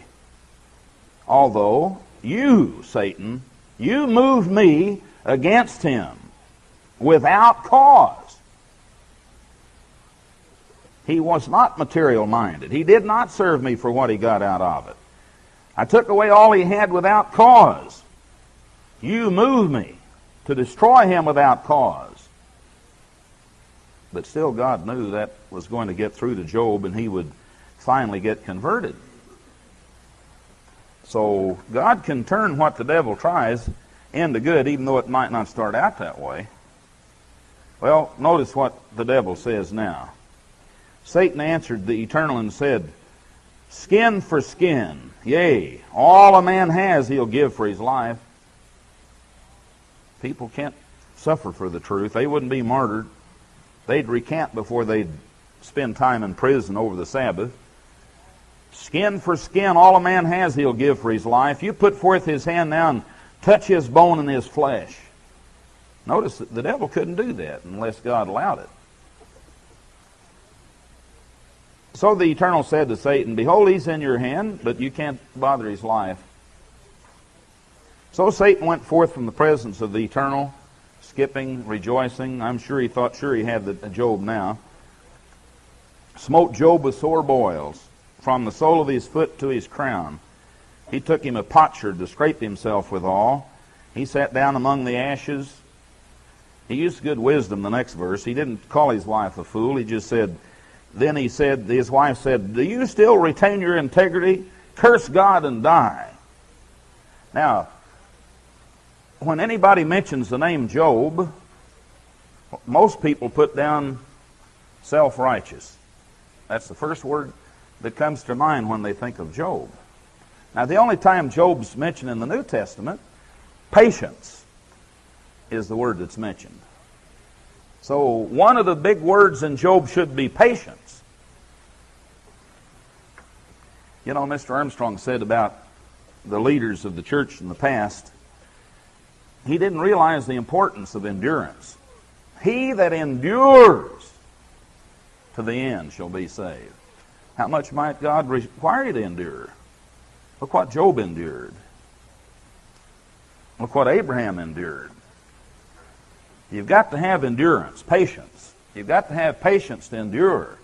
Although you, Satan, you moved me against him without cause. He was not material-minded. He did not serve me for what he got out of it. I took away all he had without cause. You moved me to destroy him without cause. But still God knew that was going to get through to Job and he would finally get converted. So God can turn what the devil tries into good, even though it might not start out that way. Well, notice what the devil says now. Satan answered the Eternal and said, skin for skin, yea, all a man has he'll give for his life. People can't suffer for the truth. They wouldn't be martyred. They'd recant before they'd spend time in prison over the Sabbath. Skin for skin, all a man has he'll give for his life. You put forth his hand now and touch his bone and his flesh. Notice that the devil couldn't do that unless God allowed it. So the Eternal said to Satan, behold, he's in your hand, but you can't bother his life. So Satan went forth from the presence of the Eternal, skipping, rejoicing. I'm sure he thought, he had the Job now. Smote Job with sore boils, from the sole of his foot to his crown. He took him a potsherd to scrape himself withal. He sat down among the ashes. He used good wisdom, the next verse. He didn't call his wife a fool. He just said, then he said, his wife said, do you still retain your integrity? Curse God and die. Now, when anybody mentions the name Job, most people put down self-righteous. That's the first word that comes to mind when they think of Job. Now, the only time Job's mentioned in the New Testament, patience is the word that's mentioned. So one of the big words in Job should be patience. You know, Mr. Armstrong said about the leaders of the church in the past, he didn't realize the importance of endurance. He that endures to the end shall be saved. How much might God require you to endure? Look what Job endured. Look what Abraham endured. You've got to have endurance, patience. You've got to have patience to endure.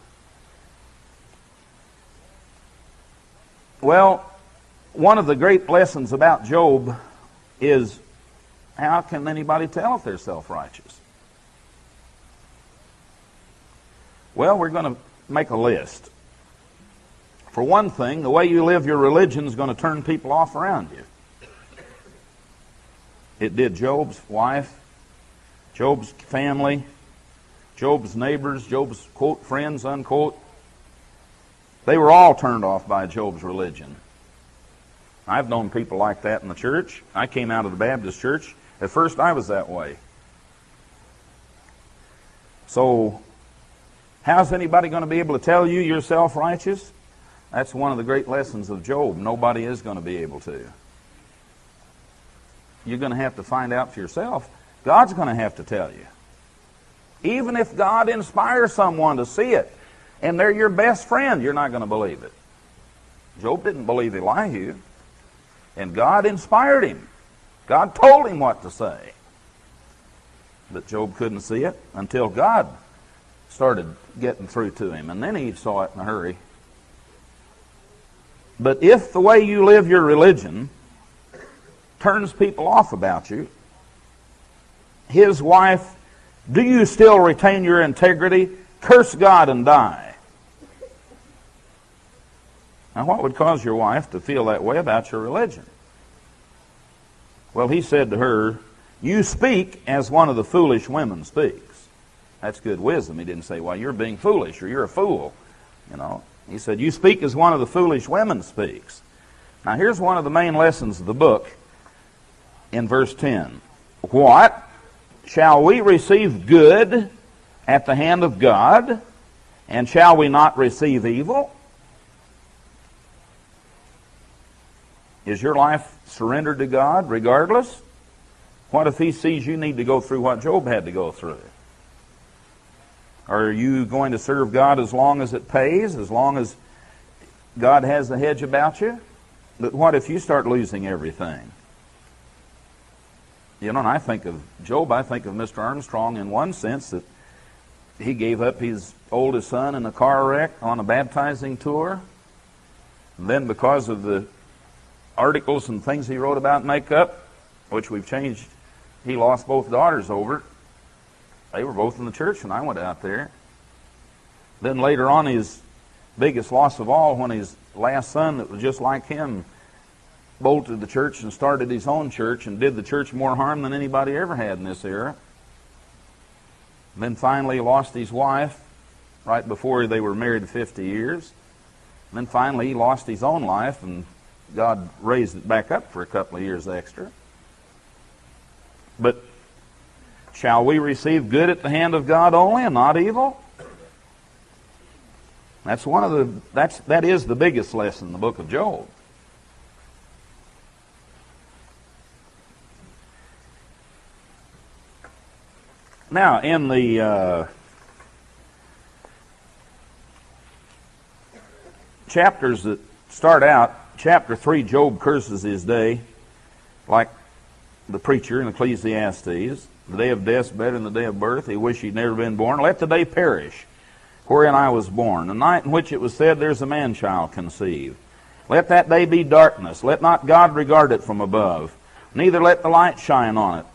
Well, one of the great lessons about Job is how can anybody tell if they're self-righteous? Well, we're going to make a list. For one thing, the way you live your religion is going to turn people off around you. It did Job's wife, Job's family, Job's neighbors, Job's, quote, friends, unquote. They were all turned off by Job's religion. I've known people like that in the church. I came out of the Baptist church. At first I was that way. So, how's anybody going to be able to tell you you're self-righteous? That's one of the great lessons of Job. Nobody is going to be able to. You're going to have to find out for yourself. God's going to have to tell you. Even if God inspires someone to see it, and they're your best friend, you're not going to believe it. Job didn't believe Elihu, and God inspired him. God told him what to say. But Job couldn't see it until God started getting through to him, and then he saw it in a hurry. But if the way you live your religion turns people off about you, his wife, do you still retain your integrity? Curse God and die. Now, what would cause your wife to feel that way about your religion? Well, he said to her, you speak as one of the foolish women speaks. That's good wisdom. He didn't say, well, you're being foolish or you're a fool. You know, he said, you speak as one of the foolish women speaks. Now, here's one of the main lessons of the book in verse 10. What? Shall we receive good at the hand of God, and shall we not receive evil? Is your life surrendered to God regardless? What if he sees you need to go through what Job had to go through? Are you going to serve God as long as it pays, as long as God has the hedge about you? But what if you start losing everything? You know, and I think of Job, I think of Mr. Armstrong in one sense, that he gave up his oldest son in a car wreck on a baptizing tour. And then because of the articles and things he wrote about makeup, which we've changed, he lost both daughters over it. They were both in the church when I went out there. Then later on, his biggest loss of all, when his last son that was just like him bolted the church and started his own church and did the church more harm than anybody ever had in this era. And then finally he lost his wife right before they were married 50 years. And then finally he lost his own life, and God raised it back up for a couple of years extra. But shall we receive good at the hand of God only and not evil? That is the biggest lesson in the book of Job. Now, in the chapters that start out, chapter 3, Job curses his day, like the preacher in Ecclesiastes. The day of death is better than the day of birth. He wished he'd never been born. Let the day perish wherein I was born, the night in which it was said, there's a man-child conceived. Let that day be darkness. Let not God regard it from above, neither let the light shine on it.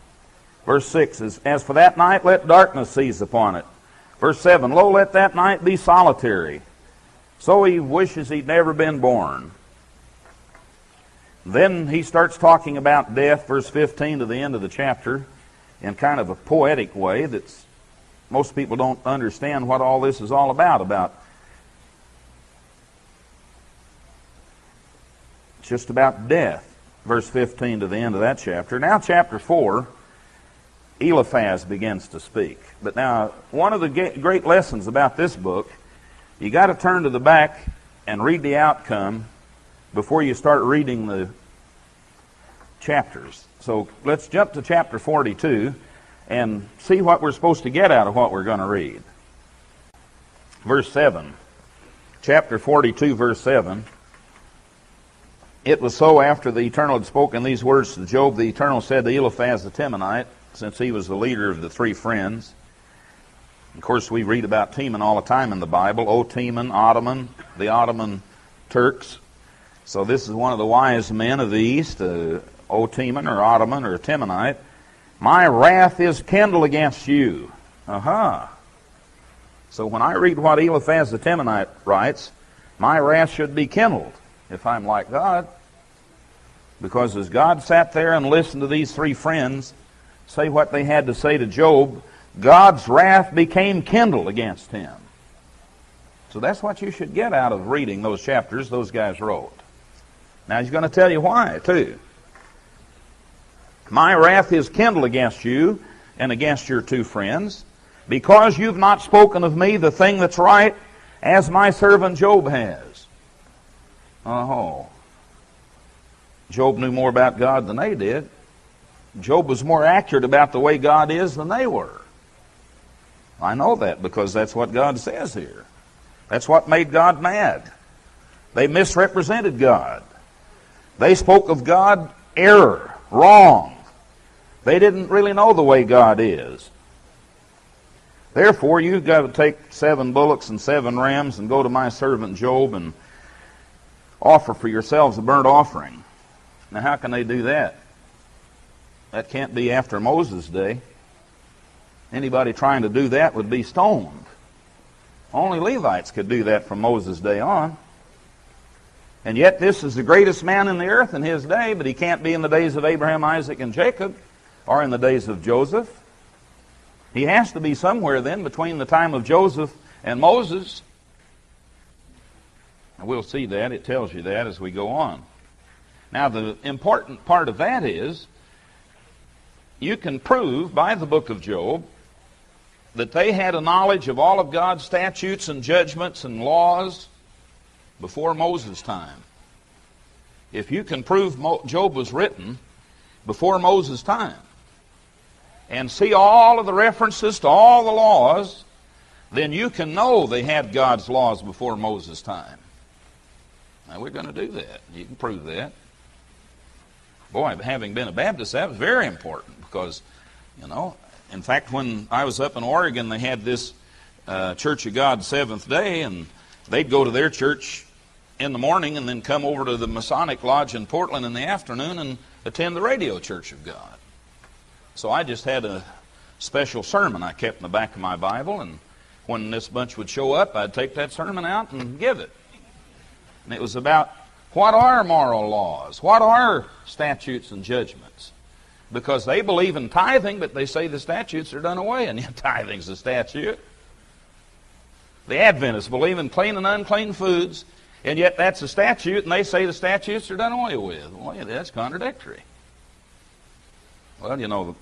Verse 6 is, as for that night, let darkness seize upon it. Verse 7, lo, let that night be solitary. So he wishes he'd never been born. Then he starts talking about death, verse 15 to the end of the chapter, in kind of a poetic way that's most people don't understand what all this is all about. It's just about death, verse 15 to the end of that chapter. Now chapter 4, Eliphaz begins to speak. But now, one of the great lessons about this book, you got to turn to the back and read the outcome before you start reading the chapters. So let's jump to chapter 42 and see what we're supposed to get out of what we're going to read. Verse 7. Chapter 42, verse 7. It was so after the Eternal had spoken these words to Job, the Eternal said to Eliphaz the Temanite, since he was the leader of the three friends. Of course, we read about Teman all the time in the Bible. O Teman, Ottoman, the Ottoman Turks. So this is one of the wise men of the East, O Teman or Ottoman or Temanite. My wrath is kindled against you. So when I read what Eliphaz the Temanite writes, my wrath should be kindled if I'm like God. Because as God sat there and listened to these three friends say what they had to say to Job, God's wrath became kindled against him. So that's what you should get out of reading those chapters those guys wrote. Now he's going to tell you why, too. My wrath is kindled against you and against your two friends, because you've not spoken of me the thing that's right, as my servant Job has. Oh. Job knew more about God than they did. Job was more accurate about the way God is than they were. I know that because that's what God says here. That's what made God mad. They misrepresented God. They spoke of God error, wrong. They didn't really know the way God is. Therefore, you've got to take 7 bullocks and 7 rams and go to my servant Job and offer for yourselves a burnt offering. Now, how can they do that? That can't be after Moses' day. Anybody trying to do that would be stoned. Only Levites could do that from Moses' day on. And yet this is the greatest man in the earth in his day, but he can't be in the days of Abraham, Isaac, and Jacob, or in the days of Joseph. He has to be somewhere then between the time of Joseph and Moses. And we'll see that. It tells you that as we go on. Now, the important part of that is you can prove by the book of Job that they had a knowledge of all of God's statutes and judgments and laws before Moses' time. If you can prove Job was written before Moses' time and see all of the references to all the laws, then you can know they had God's laws before Moses' time. Now, we're going to do that. You can prove that. Boy, having been a Baptist, that was very important because, in fact, when I was up in Oregon, they had this Church of God Seventh Day, and they'd go to their church in the morning and then come over to the Masonic Lodge in Portland in the afternoon and attend the Radio Church of God. So I just had a special sermon I kept in the back of my Bible, and when this bunch would show up, I'd take that sermon out and give it. And it was about what are moral laws? What are statutes and judgments? Because they believe in tithing, but they say the statutes are done away, and yet tithing's a statute. The Adventists believe in clean and unclean foods, and yet that's a statute, and they say the statutes are done away with. Well, that's contradictory. Well,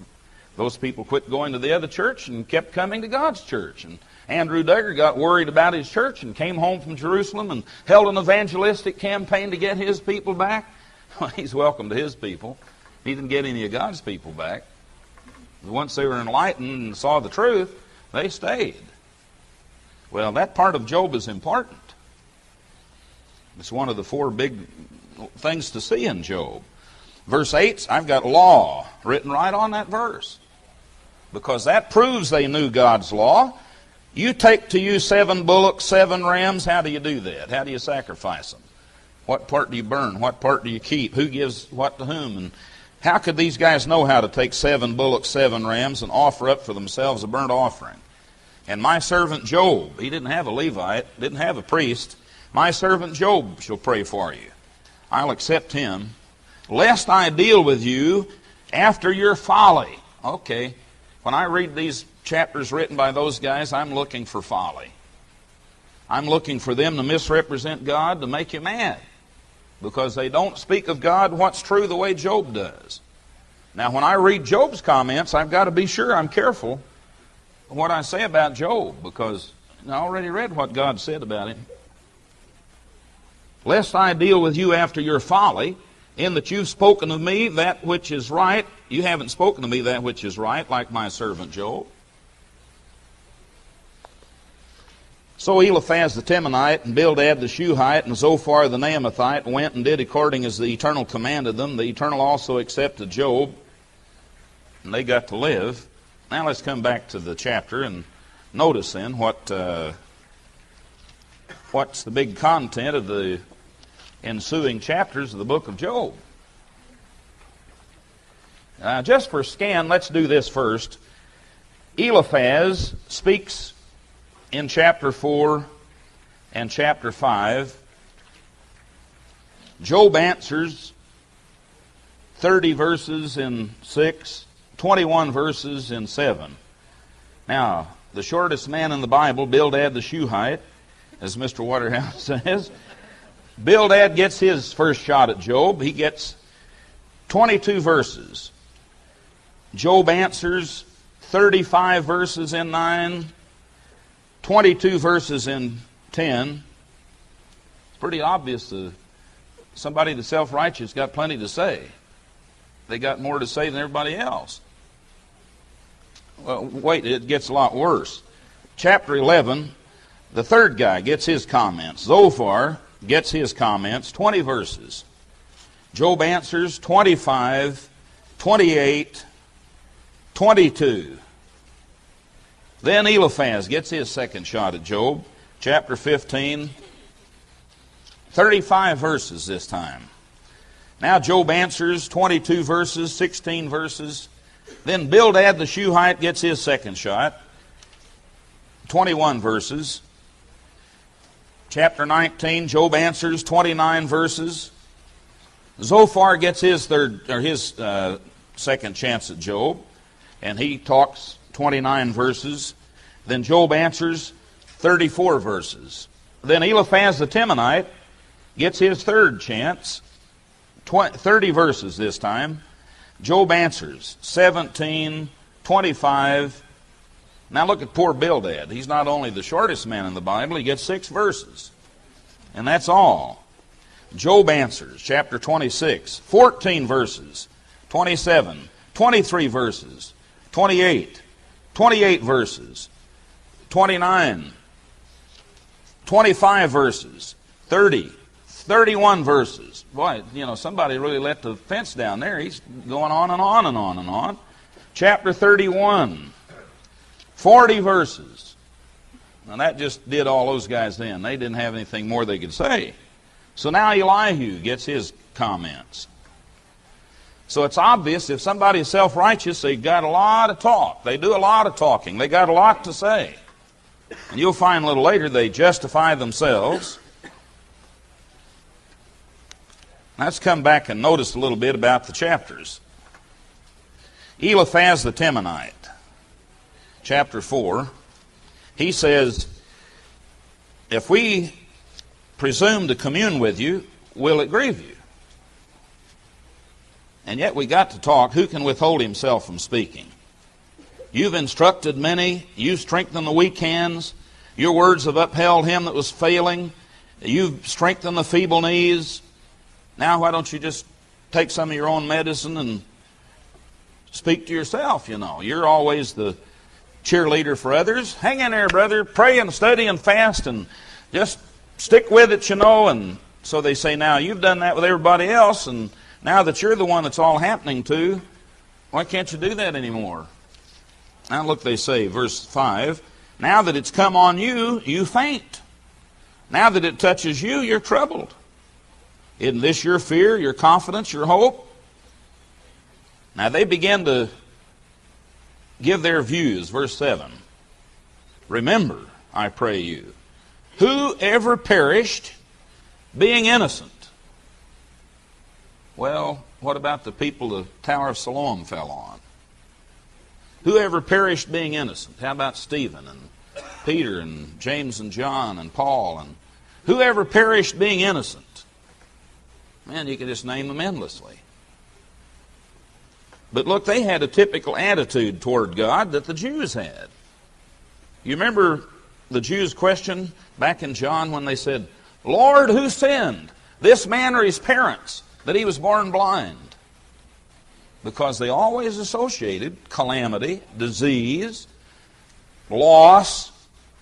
those people quit going to the other church and kept coming to God's church. And Andrew Duggar got worried about his church and came home from Jerusalem and held an evangelistic campaign to get his people back. Well, he's welcome to his people. He didn't get any of God's people back. Once they were enlightened and saw the truth, they stayed. Well, that part of Job is important. It's one of the four big things to see in Job. Verse 8, I've got law written right on that verse, because that proves they knew God's law. You take to you 7 bullocks, 7 rams. How do you do that? How do you sacrifice them? What part do you burn? What part do you keep? Who gives what to whom? And how could these guys know how to take 7 bullocks, 7 rams, and offer up for themselves a burnt offering? And my servant Job, he didn't have a Levite, didn't have a priest. My servant Job shall pray for you. I'll accept him, lest I deal with you after your folly. Okay, when I read these chapters written by those guys, I'm looking for folly. I'm looking for them to misrepresent God to make you mad, because they don't speak of God what's true the way Job does. Now, when I read Job's comments, I've got to be sure I'm careful what I say about Job, because I already read what God said about him. Lest I deal with you after your folly, in that you've spoken of me that which is right. You haven't spoken to me that which is right, like my servant Job. So Eliphaz the Temanite, and Bildad the Shuhite, and Zophar the Naamathite went and did according as the Eternal commanded them. The Eternal also accepted Job, and they got to live. Now let's come back to the chapter and notice then what's the big content of the ensuing chapters of the book of Job. Just for scan, let's do this first. Eliphaz speaks in chapter 4 and chapter 5. Job answers 30 verses in 6, 21 verses in 7. Now, the shortest man in the Bible, Bildad the Shuhite, as Mr. Waterhouse says, Bildad gets his first shot at Job. He gets 22 verses. Job answers 35 verses in 9, 22 verses in 10. It's pretty obvious that somebody that's self-righteous got plenty to say. They got more to say than everybody else. Well, wait, it gets a lot worse. Chapter 11, the third guy gets his comments. Zophar gets his comments, 20 verses. Job answers 25, 28, 22. Then Eliphaz gets his second shot at Job, chapter 15, 35 verses this time. Now Job answers 22 verses, 16 verses. Then Bildad the Shuhite gets his second shot, 21 verses. Chapter 19, Job answers, 29 verses. Zophar gets his second chance at Job, and he talks 29 verses. Then Job answers 34 verses. Then Eliphaz the Temanite gets his third chance, 30 verses this time. Job answers 17, 25. Now look at poor Bildad. He's not only the shortest man in the Bible, he gets 6 verses. And that's all. Job answers, chapter 26, 14 verses, 27, 23 verses, 28, 28 verses, 29, 25 verses, 30, 31 verses. Boy, somebody really let the fence down there. He's going on and on and on and on. Chapter 31, 40 verses. Now that just did all those guys in. They didn't have anything more they could say. So now Elihu gets his comments. So it's obvious if somebody is self-righteous, they've got a lot of talk. They do a lot of talking. They got a lot to say. And you'll find a little later they justify themselves. Let's come back and notice a little bit about the chapters. Eliphaz the Temanite, chapter 4, he says, if we presume to commune with you, will it grieve you? And yet we got to talk. Who can withhold himself from speaking? You've instructed many. You've strengthened the weak hands. Your words have upheld him that was failing. You've strengthened the feeble knees. Now why don't you just take some of your own medicine and speak to yourself, You're always the cheerleader for others. Hang in there, brother. Pray and study and fast and just stick with it, And so they say, now you've done that with everybody else, and now that you're the one that's all happening to, why can't you do that anymore? Now look, they say, verse 5, now that it's come on you, you faint. Now that it touches you, you're troubled. Isn't this your fear, your confidence, your hope? Now they begin to give their views. Verse 7. Remember, I pray you, who ever perished being innocent? Well, what about the people the Tower of Siloam fell on? Who ever perished being innocent? How about Stephen and Peter and James and John and Paul? And who ever perished being innocent? Man, you could just name them endlessly. But look, they had a typical attitude toward God that the Jews had. You remember the Jews' question back in John when they said, Lord, who sinned, this man or his parents, that he was born blind? Because they always associated calamity, disease, loss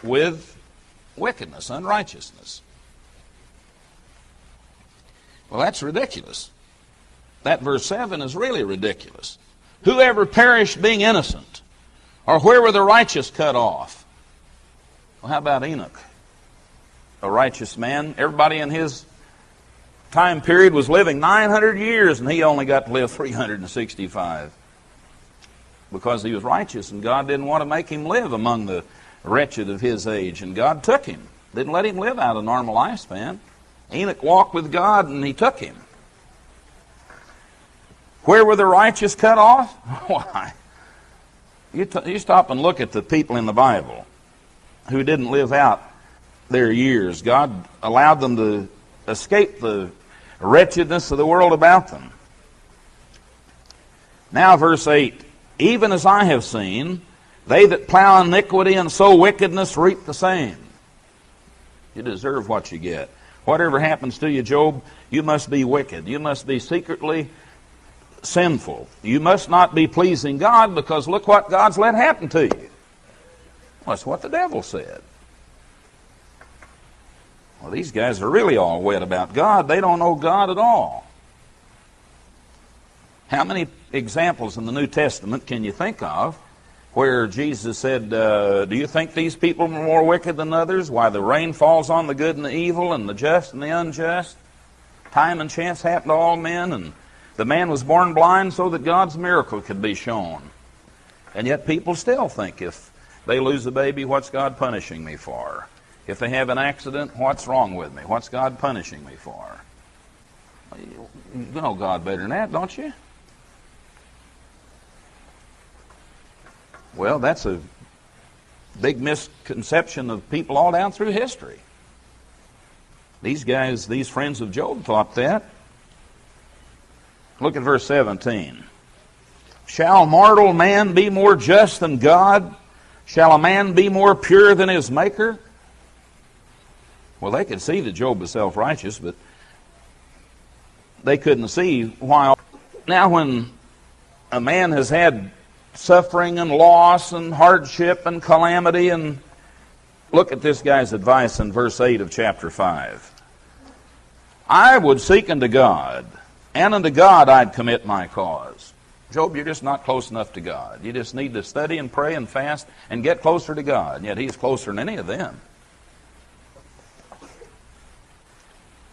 with wickedness, unrighteousness. Well, that's ridiculous. That verse 7 is really ridiculous. Whoever perished being innocent, or where were the righteous cut off? Well, how about Enoch? A righteous man. Everybody in his time period was living 900 years, and he only got to live 365. Because he was righteous, and God didn't want to make him live among the wretched of his age. And God took him. Didn't let him live out a normal lifespan. Enoch walked with God, and he took him. Where were the righteous cut off? Why? You stop and look at the people in the Bible who didn't live out their years. God allowed them to escape the wretchedness of the world about them. Now verse 8, even as I have seen, they that plow iniquity and sow wickedness reap the same. You deserve what you get. Whatever happens to you, Job, you must be wicked. You must be secretly sinful. You must not be pleasing God, because look what God's let happen to you. Well, that's what the devil said. Well, these guys are really all wet about God. They don't know God at all. How many examples in the New Testament can you think of where Jesus said, do you think these people are more wicked than others? Why, the rain falls on the good and the evil and the just and the unjust. Time and chance happen to all men, and the man was born blind so that God's miracle could be shown. And yet people still think if they lose a baby, what's God punishing me for? If they have an accident, what's wrong with me? What's God punishing me for? You know God better than that, don't you? Well, that's a big misconception of people all down through history. These guys, these friends of Job, thought that. Look at verse 17. Shall mortal man be more just than God? Shall a man be more pure than his Maker? Well, they could see that Job was self-righteous, but they couldn't see why. Now, when a man has had suffering and loss and hardship and calamity, and look at this guy's advice in verse 8 of chapter 5. I would seek unto God, and unto God I'd commit my cause. Job, you're just not close enough to God. You just need to study and pray and fast and get closer to God. And yet He's closer than any of them.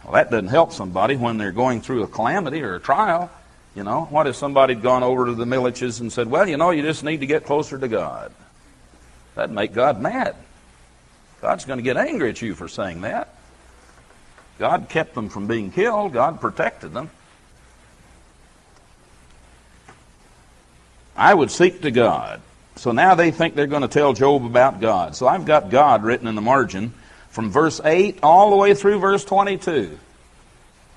Well, that doesn't help somebody when they're going through a calamity or a trial. You know, what if somebody had gone over to the Miliches and said, well, you know, you just need to get closer to God? That'd make God mad. God's going to get angry at you for saying that. God kept them from being killed. God protected them. I would seek to God. So now they think they're going to tell Job about God. So I've got God written in the margin from verse 8 all the way through verse 22.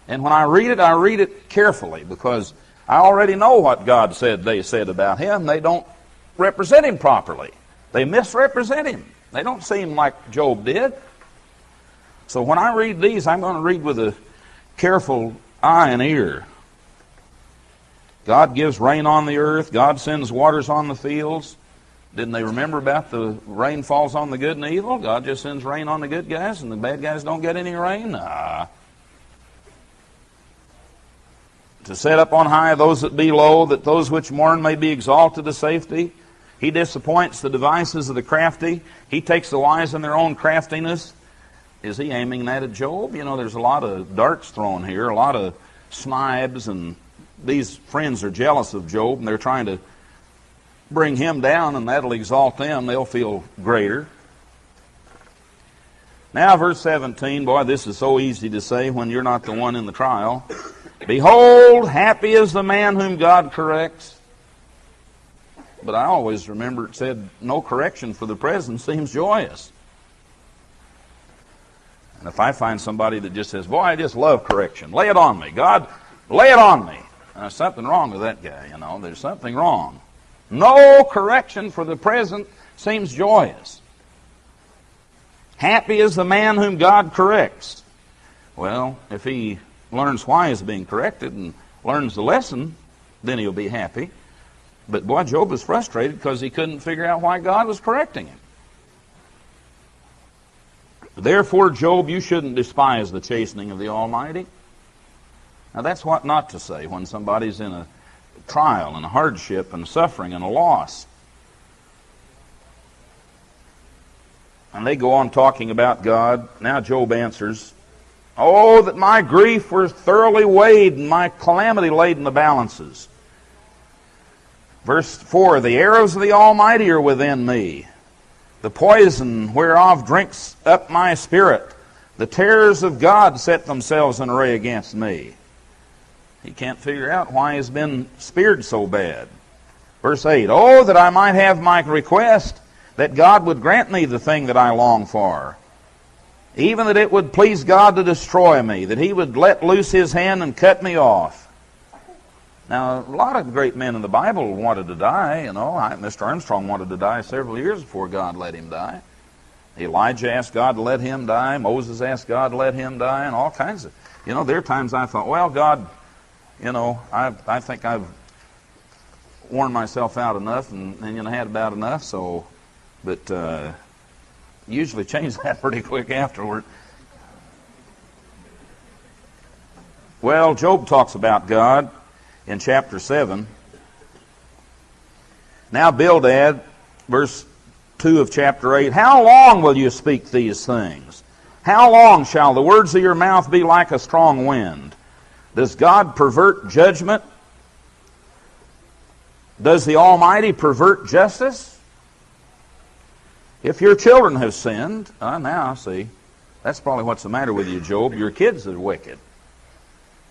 And when I read it carefully, because I already know what God said they said about Him. They don't represent Him properly. They misrepresent Him. They don't seem like Job did. So when I read these, I'm going to read with a careful eye and ear. God gives rain on the earth. God sends waters on the fields. Didn't they remember about the rain falls on the good and the evil? God just sends rain on the good guys and the bad guys don't get any rain? Nah. To set up on high those that be low, that those which mourn may be exalted to safety. He disappoints the devices of the crafty. He takes the wise in their own craftiness. Is he aiming that at Job? You know, there's a lot of darts thrown here, a lot of snibes, and these friends are jealous of Job, and they're trying to bring him down, and that'll exalt them. They'll feel greater. Now, verse 17, boy, this is so easy to say when you're not the one in the trial. Behold, happy is the man whom God corrects. But I always remember it said, no correction for the present seems joyous. And if I find somebody that just says, boy, I just love correction, lay it on me. God, lay it on me. There's something wrong with that guy, you know. There's something wrong. No correction for the present seems joyous. Happy is the man whom God corrects. Well, if he learns why he's being corrected and learns the lesson, then he'll be happy. But boy, Job was frustrated because he couldn't figure out why God was correcting him. Therefore, Job, you shouldn't despise the chastening of the Almighty. Now that's what not to say when somebody's in a trial and a hardship and suffering and a loss. And they go on talking about God. Now Job answers, oh, that my grief were thoroughly weighed and my calamity laid in the balances. Verse 4, the arrows of the Almighty are within me. The poison whereof drinks up my spirit. The terrors of God set themselves in array against me. He can't figure out why he's been speared so bad. Verse 8, oh, that I might have my request, that God would grant me the thing that I long for. Even that it would please God to destroy me, that He would let loose His hand and cut me off. Now, a lot of great men in the Bible wanted to die. You know, Mr. Armstrong wanted to die several years before God let him die. Elijah asked God to let him die. Moses asked God to let him die, and all kinds of... You know, there are times I thought, well, God, you know, I think I've worn myself out enough and you know, had about enough, so... But usually change that pretty quick afterward. Well, Job talks about God in chapter 7. Now Bildad, verse 2 of chapter 8, how long will you speak these things? How long shall the words of your mouth be like a strong wind? Does God pervert judgment? Does the Almighty pervert justice? If your children have sinned, now, see, that's probably what's the matter with you, Job. Your kids are wicked.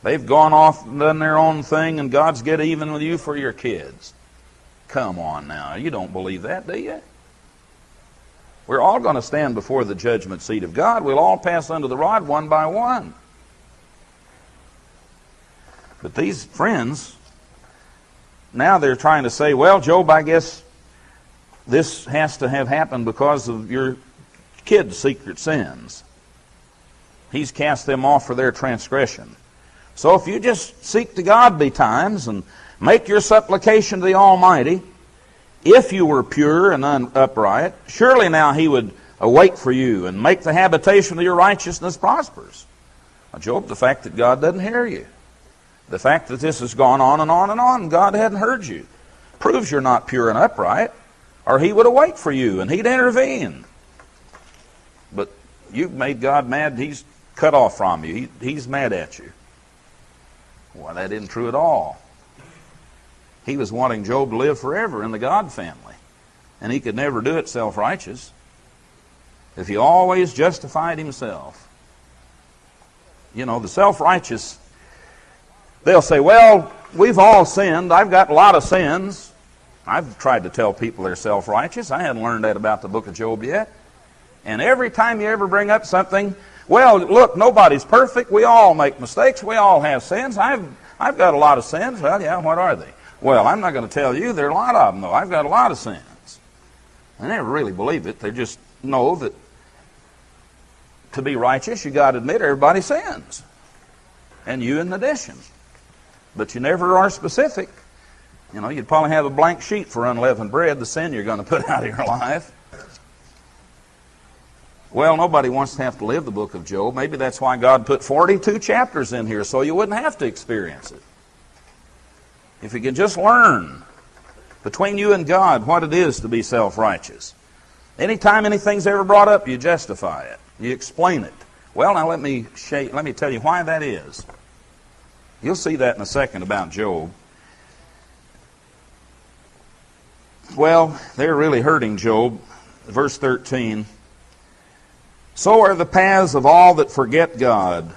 They've gone off and done their own thing, and God's get even with you for your kids. Come on now. You don't believe that, do you? We're all going to stand before the judgment seat of God. We'll all pass under the rod one by one. But these friends, now they're trying to say, well, Job, I guess this has to have happened because of your kids' secret sins. He's cast them off for their transgression. So if you just seek to God betimes and make your supplication to the Almighty, if you were pure and upright, surely now He would await for you and make the habitation of your righteousness prosperous. Now, Job, the fact that God doesn't hear you, the fact that this has gone on and on and on, and God hadn't heard you, proves you're not pure and upright, or He would await for you and He'd intervene. But you've made God mad. He's cut off from you. He's mad at you. Well, that isn't true at all. He was wanting Job to live forever in the God family, and he could never do it self-righteous. If he always justified himself. You know, the self-righteous, they'll say, well, we've all sinned. I've got a lot of sins. I've tried to tell people they're self-righteous. I hadn't learned that about the book of Job yet. And every time you ever bring up something, well, look, nobody's perfect. We all make mistakes. We all have sins. I've got a lot of sins. Well, yeah, what are they? Well, I'm not going to tell you. There are a lot of them, though. I've got a lot of sins. They never really believe it. They just know that to be righteous, you got to admit everybody sins. And you in addition. But you never are specific. You know, you'd probably have a blank sheet for unleavened bread, the sin you're going to put out of your life. Well, nobody wants to have to live the book of Job. Maybe that's why God put 42 chapters in here, so you wouldn't have to experience it. If you could just learn between you and God what it is to be self-righteous. Anytime anything's ever brought up, you justify it. You explain it. Well, now let me tell you why that is. You'll see that in a second about Job. Well, they're really hurting Job. Verse 13. So are the paths of all that forget God.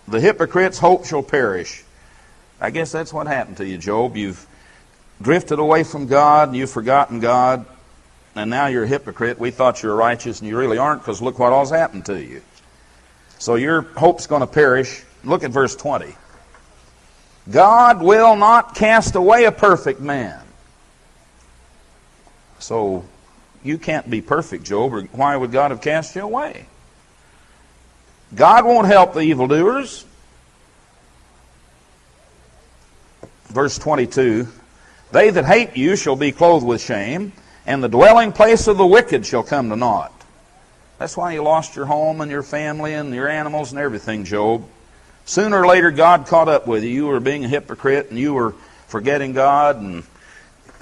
The hypocrite's hope shall perish. I guess that's what happened to you, Job. You've drifted away from God, and you've forgotten God, and now you're a hypocrite. We thought you were righteous, and you really aren't, because look what all's happened to you. So your hope's going to perish. Look at verse 20. God will not cast away a perfect man. So you can't be perfect, Job, or why would God have cast you away? God won't help the evildoers. Verse 22, they that hate you shall be clothed with shame, and the dwelling place of the wicked shall come to naught. That's why you lost your home and your family and your animals and everything, Job. Sooner or later, God caught up with you. You were being a hypocrite, and you were forgetting God, and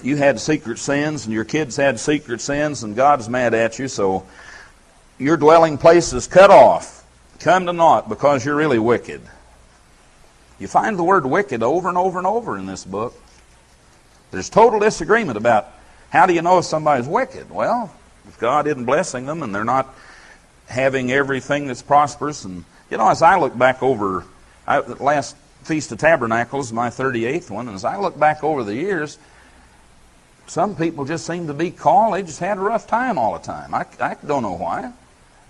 you had secret sins, and your kids had secret sins, and God's mad at you, so your dwelling place is cut off. Come to naught because you're really wicked. You find the word wicked over and over and over in this book. There's total disagreement about how do you know if somebody's wicked? Well, if God isn't blessing them and they're not having everything that's prosperous. And, you know, as I look back over, the last Feast of Tabernacles, my 38th one, and as I look back over the years, some people just seem to be called. They just had a rough time all the time. I don't know why.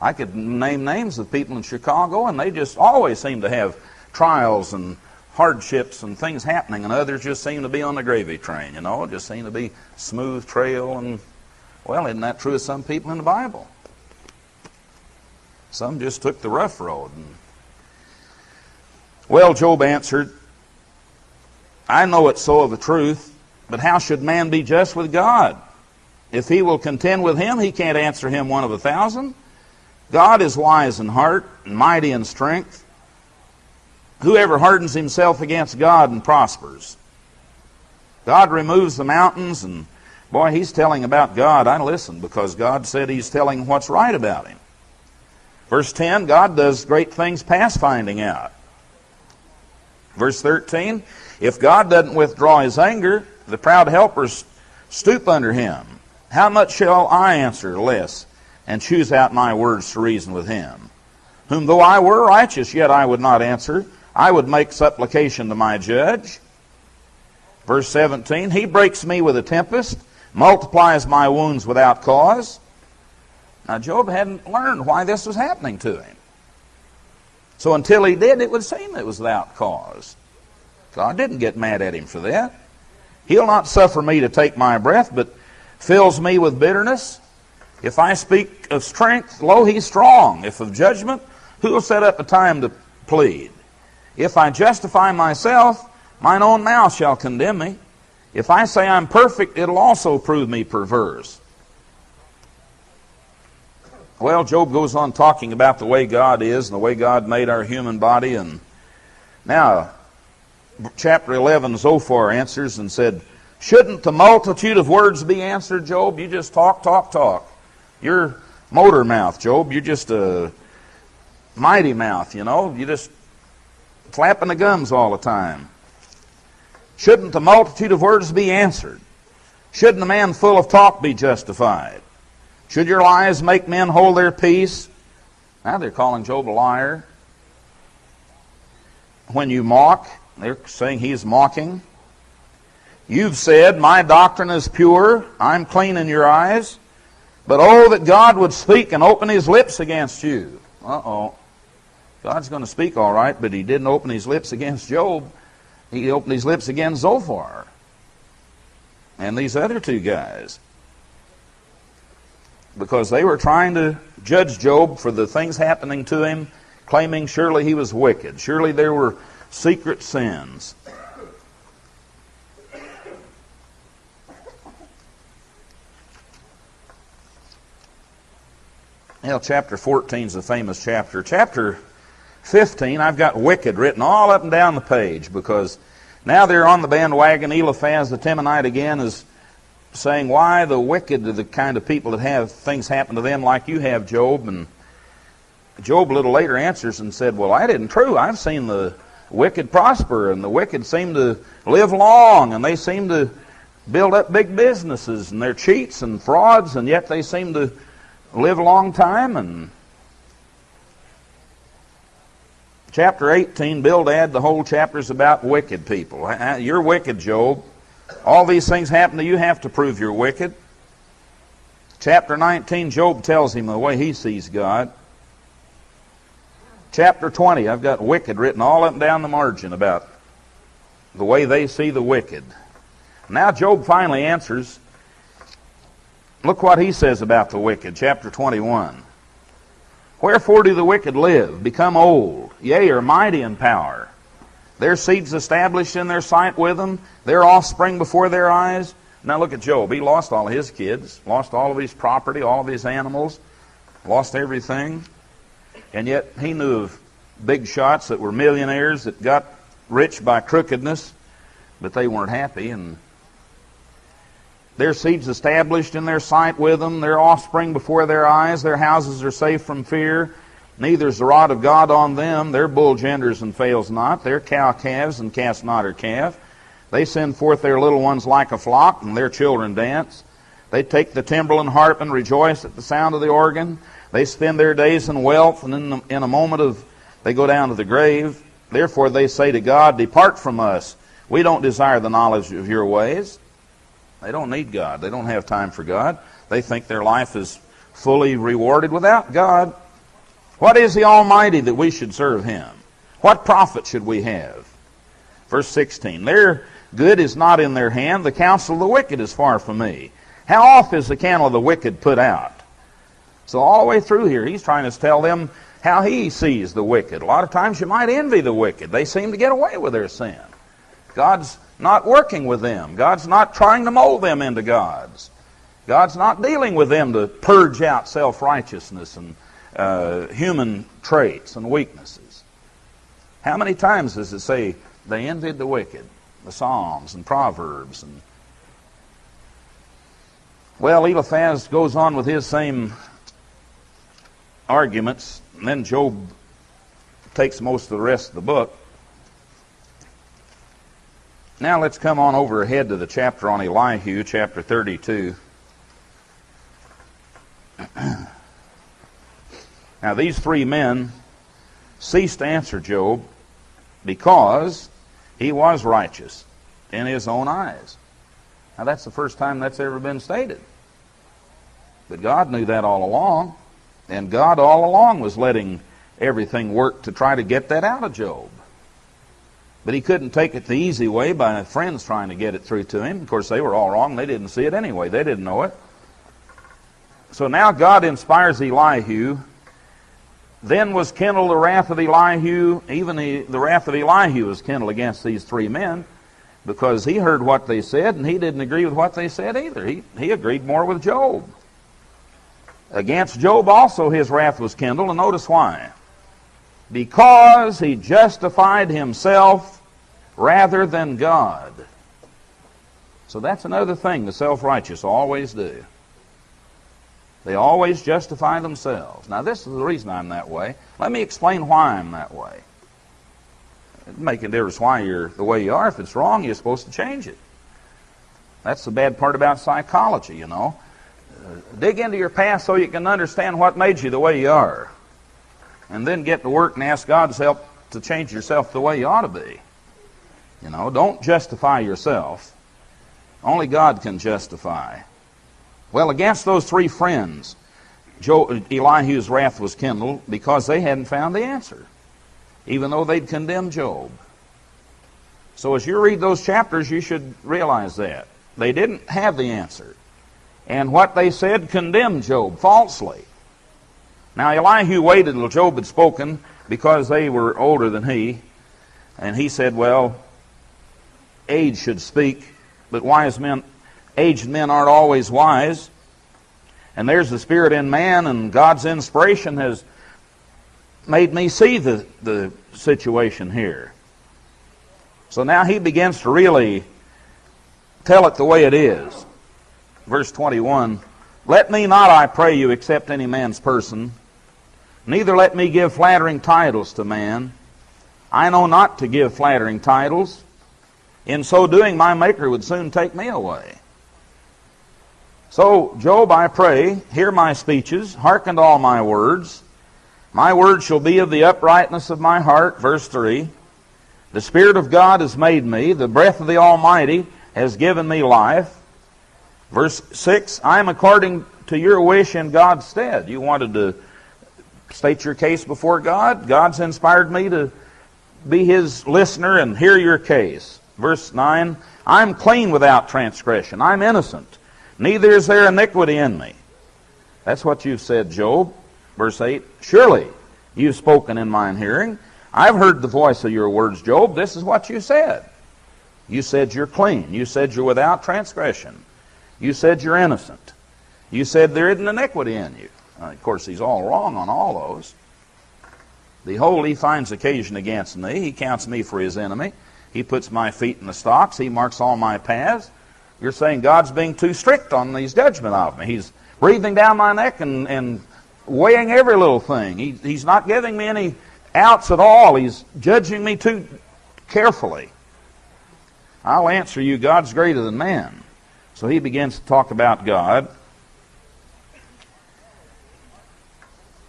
I could name names of people in Chicago, and they just always seem to have trials and hardships and things happening, and others just seem to be on the gravy train, you know, just seem to be smooth trail. And, well, isn't that true of some people in the Bible? Some just took the rough road. And, well, Job answered, I know it's so of a truth, but how should man be just with God? If he will contend with him, he can't answer him one of 1,000. God is wise in heart and mighty in strength. Whoever hardens himself against God and prospers. God removes the mountains, and boy, he's telling about God. I listen because God said he's telling what's right about him. Verse 10, God does great things past finding out. Verse 13, if God doesn't withdraw his anger, the proud helpers stoop under him. How much shall I answer less? and choose out my words to reason with him. Whom though I were righteous, yet I would not answer. I would make supplication to my judge. Verse 17, he breaks me with a tempest, multiplies my wounds without cause. Now Job hadn't learned why this was happening to him. So until he did, it would seem it was without cause. God didn't get mad at him for that. He'll not suffer me to take my breath, but fills me with bitterness. If I speak of strength, lo, he's strong. If of judgment, who will set up a time to plead? If I justify myself, mine own mouth shall condemn me. If I say I'm perfect, it'll also prove me perverse. Well, Job goes on talking about the way God is and the way God made our human body. And now, chapter 11, Zophar answers and said, shouldn't the multitude of words be answered, Job? You just talk, talk, talk. You're motor mouth, Job. You're just a mighty mouth, you know. You just flapping the gums all the time. Shouldn't the multitude of words be answered? Shouldn't a man full of talk be justified? Should your lies make men hold their peace? Now they're calling Job a liar. When you mock, they're saying he's mocking. You've said, my doctrine is pure, I'm clean in your eyes. But oh, that God would speak and open his lips against you. Uh-oh. God's going to speak all right, but he didn't open his lips against Job. He opened his lips against Zophar and these other two guys, because they were trying to judge Job for the things happening to him, claiming surely he was wicked. Surely there were secret sins. Well, chapter 14 is a famous chapter. Chapter 15, I've got wicked written all up and down the page, because now they're on the bandwagon. Eliphaz the Temanite again is saying, why the wicked are the kind of people that have things happen to them like you have, Job. And Job a little later answers and said, well, that isn't true. I've seen the wicked prosper, and the wicked seem to live long, and they seem to build up big businesses, and they're cheats and frauds, and yet they seem to live a long time. And chapter 18, Bildad, the whole chapter's about wicked people. You're wicked, Job. All these things happen to you, have to prove you're wicked. Chapter 19, Job tells him the way he sees God. Chapter 20, I've got wicked written all up and down the margin about the way they see the wicked. Now Job finally answers. Look what he says about the wicked, chapter 21. Wherefore do the wicked live, become old, yea, are mighty in power? Their seeds established in their sight with them, their offspring before their eyes. Now look at Job. He lost all of his kids, lost all of his property, all of his animals, lost everything. And yet he knew of big shots that were millionaires that got rich by crookedness, but they weren't happy. And their seeds established in their sight with them, their offspring before their eyes, their houses are safe from fear. Neither is the rod of God on them. Their bull genders and fails not. Their cow calves and cast not her calf. They send forth their little ones like a flock, and their children dance. They take the timbrel and harp and rejoice at the sound of the organ. They spend their days in wealth, and in a moment they go down to the grave. Therefore they say to God, depart from us. We don't desire the knowledge of your ways. They don't need God. They don't have time for God. They think their life is fully rewarded without God. What is the Almighty that we should serve him? What profit should we have? Verse 16, their good is not in their hand. The counsel of the wicked is far from me. How oft is the candle of the wicked put out? So all the way through here, he's trying to tell them how he sees the wicked. A lot of times you might envy the wicked. They seem to get away with their sin. God's not working with them. God's not trying to mold them into gods. God's not dealing with them to purge out self-righteousness and human traits and weaknesses. How many times does it say they envied the wicked? The Psalms and Proverbs. And well, Eliphaz goes on with his same arguments, and then Job takes most of the rest of the book. Now let's come on over ahead to the chapter on Elihu, chapter 32. Now these three men ceased to answer Job because he was righteous in his own eyes. Now that's the first time that's ever been stated. But God knew that all along, and God all along was letting everything work to try to get that out of Job. But he couldn't take it the easy way by friends trying to get it through to him. Of course, they were all wrong. They didn't see it anyway. They didn't know it. So now God inspires Elihu. Then was kindled the wrath of Elihu. Even the wrath of Elihu was kindled against these three men, because he heard what they said, and he didn't agree with what they said either. He agreed more with Job. Against Job also his wrath was kindled, and notice why. Because he justified himself rather than God. So that's another thing the self-righteous always do. They always justify themselves. Now this is the reason I'm that way. Let me explain why I'm that way. It doesn't make a difference why you're the way you are. If it's wrong, you're supposed to change it. That's the bad part about psychology, you know. Dig into your past so you can understand what made you the way you are. And then get to work and ask God's help to change yourself the way you ought to be. You know, don't justify yourself. Only God can justify. Well, against those three friends, Elihu's wrath was kindled because they hadn't found the answer, even though they'd condemned Job. So as you read those chapters, you should realize that. They didn't have the answer. And what they said condemned Job falsely. Now Elihu waited until Job had spoken because they were older than he. And he said, well, age should speak, but aged men aren't always wise. And there's the Spirit in man, and God's inspiration has made me see the situation here. So now he begins to really tell it the way it is. Verse 21, let me not, I pray you, accept any man's person, neither let me give flattering titles to man. I know not to give flattering titles. In so doing, my Maker would soon take me away. So, Job, I pray, hear my speeches, hearken to all my words. My words shall be of the uprightness of my heart. Verse 3, the Spirit of God has made me, the breath of the Almighty has given me life. Verse 6, I am according to your wish in God's stead. You wanted to state your case before God. God's inspired me to be His listener and hear your case. Verse 9, I'm clean without transgression. I'm innocent. Neither is there iniquity in me. That's what you've said, Job. Verse 8, surely you've spoken in mine hearing. I've heard the voice of your words, Job. This is what you said. You said you're clean. You said you're without transgression. You said you're innocent. You said there isn't iniquity in you. Of course, he's all wrong on all those. Behold, he finds occasion against me. He counts me for his enemy. He puts my feet in the stocks. He marks all my paths. You're saying God's being too strict on these judgment of me. He's breathing down my neck and weighing every little thing. He's not giving me any outs at all. He's judging me too carefully. I'll answer you, God's greater than man. So he begins to talk about God.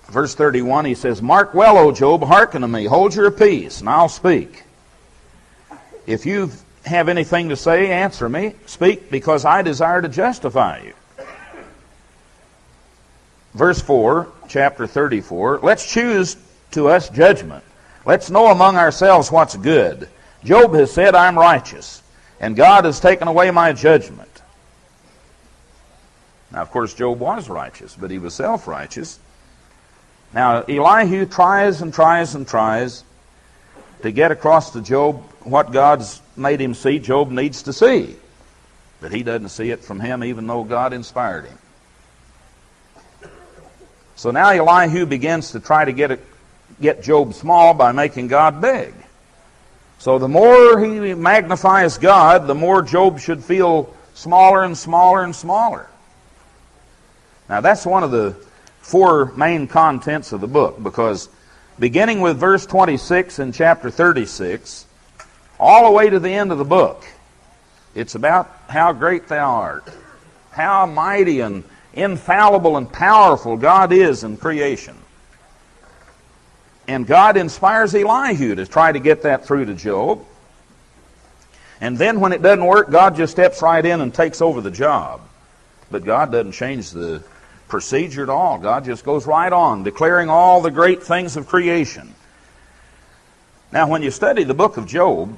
Verse 31, he says, mark well, O Job, hearken to me, hold your peace, and I'll speak. If you have anything to say, answer me. Speak, because I desire to justify you. Verse 4, chapter 34, let's choose to us judgment. Let's know among ourselves what's good. Job has said, I'm righteous, and God has taken away my judgment. Now, of course, Job was righteous, but he was self-righteous. Now, Elihu tries and tries and tries to get across to Job what God's made him see Job needs to see. But he doesn't see it from him, even though God inspired him. So now Elihu begins to try to get Job small by making God big. So the more he magnifies God, the more Job should feel smaller and smaller and smaller. Now that's one of the four main contents of the book, because beginning with verse 26 in chapter 36, all the way to the end of the book, it's about how great thou art, how mighty and infallible and powerful God is in creation. And God inspires Elihu to try to get that through to Job. And then when it doesn't work, God just steps right in and takes over the job. But God doesn't change the procedure at all. God just goes right on, declaring all the great things of creation. Now, when you study the book of Job,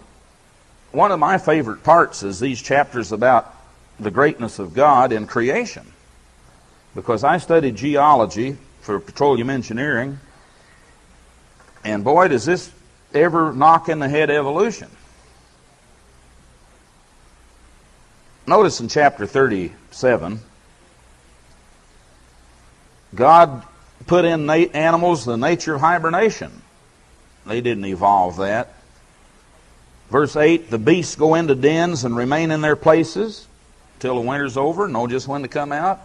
one of my favorite parts is these chapters about the greatness of God in creation. Because I studied geology for petroleum engineering, and boy, does this ever knock in the head evolution. Notice in chapter 37, God put in animals the nature of hibernation. They didn't evolve that. Verse 8, the beasts go into dens and remain in their places till the winter's over, know just when to come out.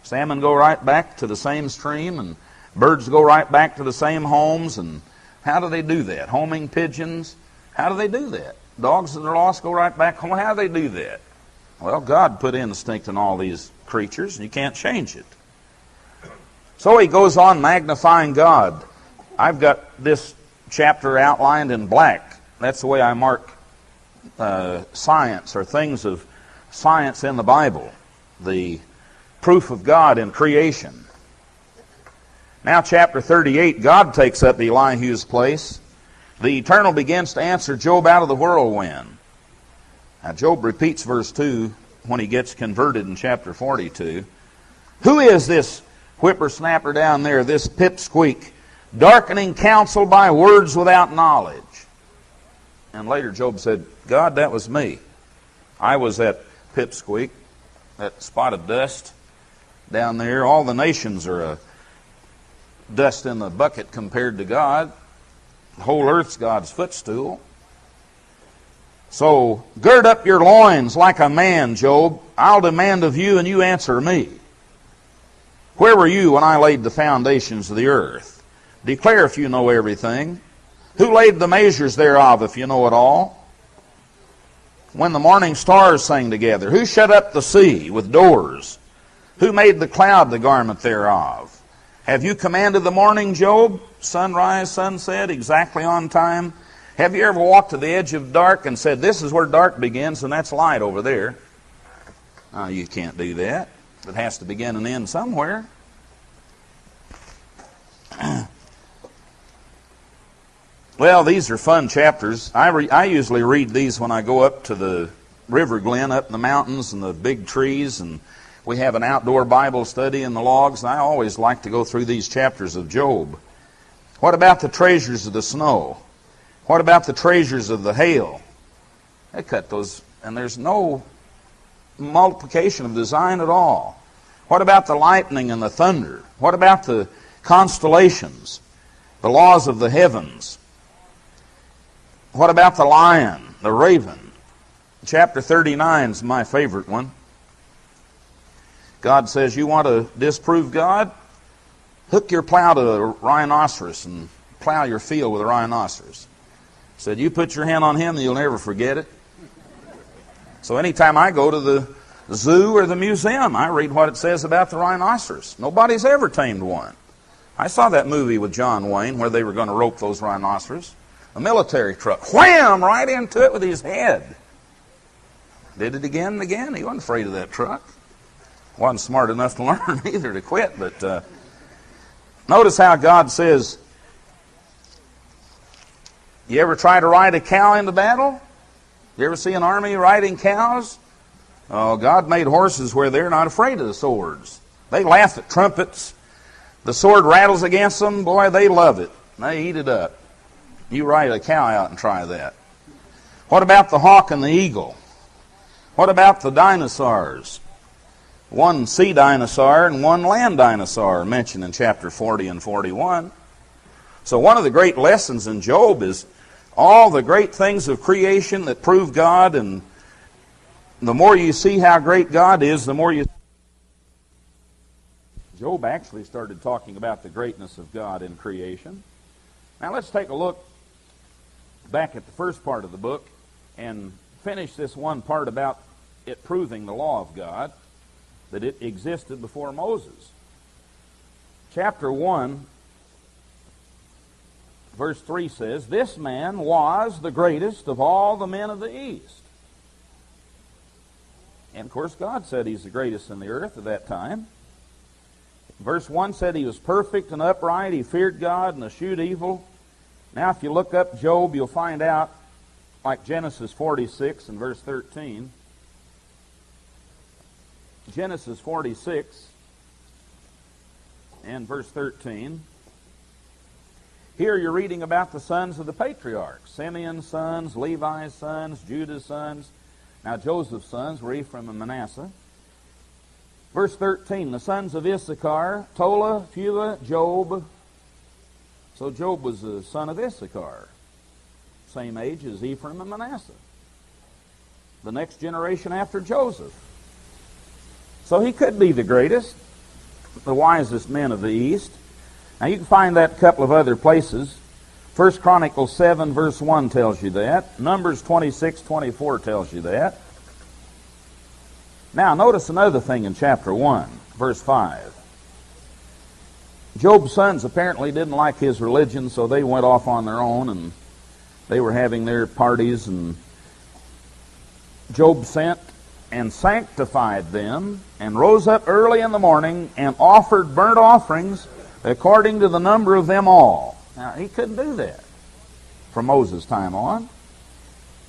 Salmon go right back to the same stream, and birds go right back to the same homes. And how do they do that? Homing pigeons, how do they do that? Dogs that are lost go right back home. How do they do that? Well, God put instinct in all these creatures, and you can't change it. So he goes on magnifying God. I've got this chapter outlined in black. That's the way I mark science or things of science in the Bible. The proof of God in creation. Now chapter 38, God takes up Elihu's place. The Eternal begins to answer Job out of the whirlwind. Now Job repeats verse 2 when he gets converted in chapter 42. Who is this whippersnapper down there, this pipsqueak, darkening counsel by words without knowledge? And later Job said, God, that was me. I was that pipsqueak, that spot of dust down there. All the nations are a dust in the bucket compared to God. The whole earth's God's footstool. So gird up your loins like a man, Job. I'll demand of you, and you answer me. Where were you when I laid the foundations of the earth? Declare if you know everything. Who laid the measures thereof, if you know it all? When the morning stars sang together, who shut up the sea with doors? Who made the cloud the garment thereof? Have you commanded the morning, Job? Sunrise, sunset, exactly on time? Have you ever walked to the edge of dark and said, this is where dark begins and that's light over there? You can't do that. It has to begin and end somewhere. Well, these are fun chapters. I usually read these when I go up to the river glen up in the mountains and the big trees, and we have an outdoor Bible study in the logs, and I always like to go through these chapters of Job. What about the treasures of the snow? What about the treasures of the hail? They cut those, and there's no multiplication of design at all. What about the lightning and the thunder? What about the constellations, the laws of the heavens? What about the lion, the raven? Chapter 39 is my favorite one. God says, you want to disprove God? Hook your plow to a rhinoceros and plow your field with a rhinoceros. Said, you put your hand on him and you'll never forget it. So anytime I go to the zoo or the museum, I read what it says about the rhinoceros. Nobody's ever tamed one. I saw that movie with John Wayne where they were going to rope those rhinoceros. A military truck, wham, right into it with his head. Did it again and again. He wasn't afraid of that truck. Wasn't smart enough to learn either to quit. But notice how God says, you ever try to ride a cow into battle? You ever see an army riding cows? Oh, God made horses where they're not afraid of the swords. They laugh at trumpets. The sword rattles against them. Boy, they love it. They eat it up. You ride a cow out and try that. What about the hawk and the eagle? What about the dinosaurs? One sea dinosaur and one land dinosaur are mentioned in chapter 40 and 41. So one of the great lessons in Job is all the great things of creation that prove God, and the more you see how great God is, the more you... Job actually started talking about the greatness of God in creation. Now let's take a look back at the first part of the book and finish this one part about it proving the law of God, that it existed before Moses. Chapter 1 Verse 3 says, this man was the greatest of all the men of the east. And of course God said he's the greatest in the earth at that time. Verse 1 said he was perfect and upright, he feared God and eschewed evil. Now if you look up Job, you'll find out, like Genesis 46 and verse 13. Genesis 46 and verse 13. Here you're reading about the sons of the patriarchs. Simeon's sons, Levi's sons, Judah's sons. Now Joseph's sons were Ephraim and Manasseh. Verse 13, the sons of Issachar, Tola, Phua, Job. So Job was the son of Issachar, same age as Ephraim and Manasseh. The next generation after Joseph. So he could be the greatest, the wisest men of the East. Now you can find that a couple of other places. 1 Chronicles 7 verse 1 tells you that. Numbers 26:24 tells you that. Now notice another thing in chapter 1, verse 5. Job's sons apparently didn't like his religion, so they went off on their own, and they were having their parties, and Job sent and sanctified them, and rose up early in the morning, and offered burnt offerings according to the number of them all. Now, he couldn't do that from Moses' time on.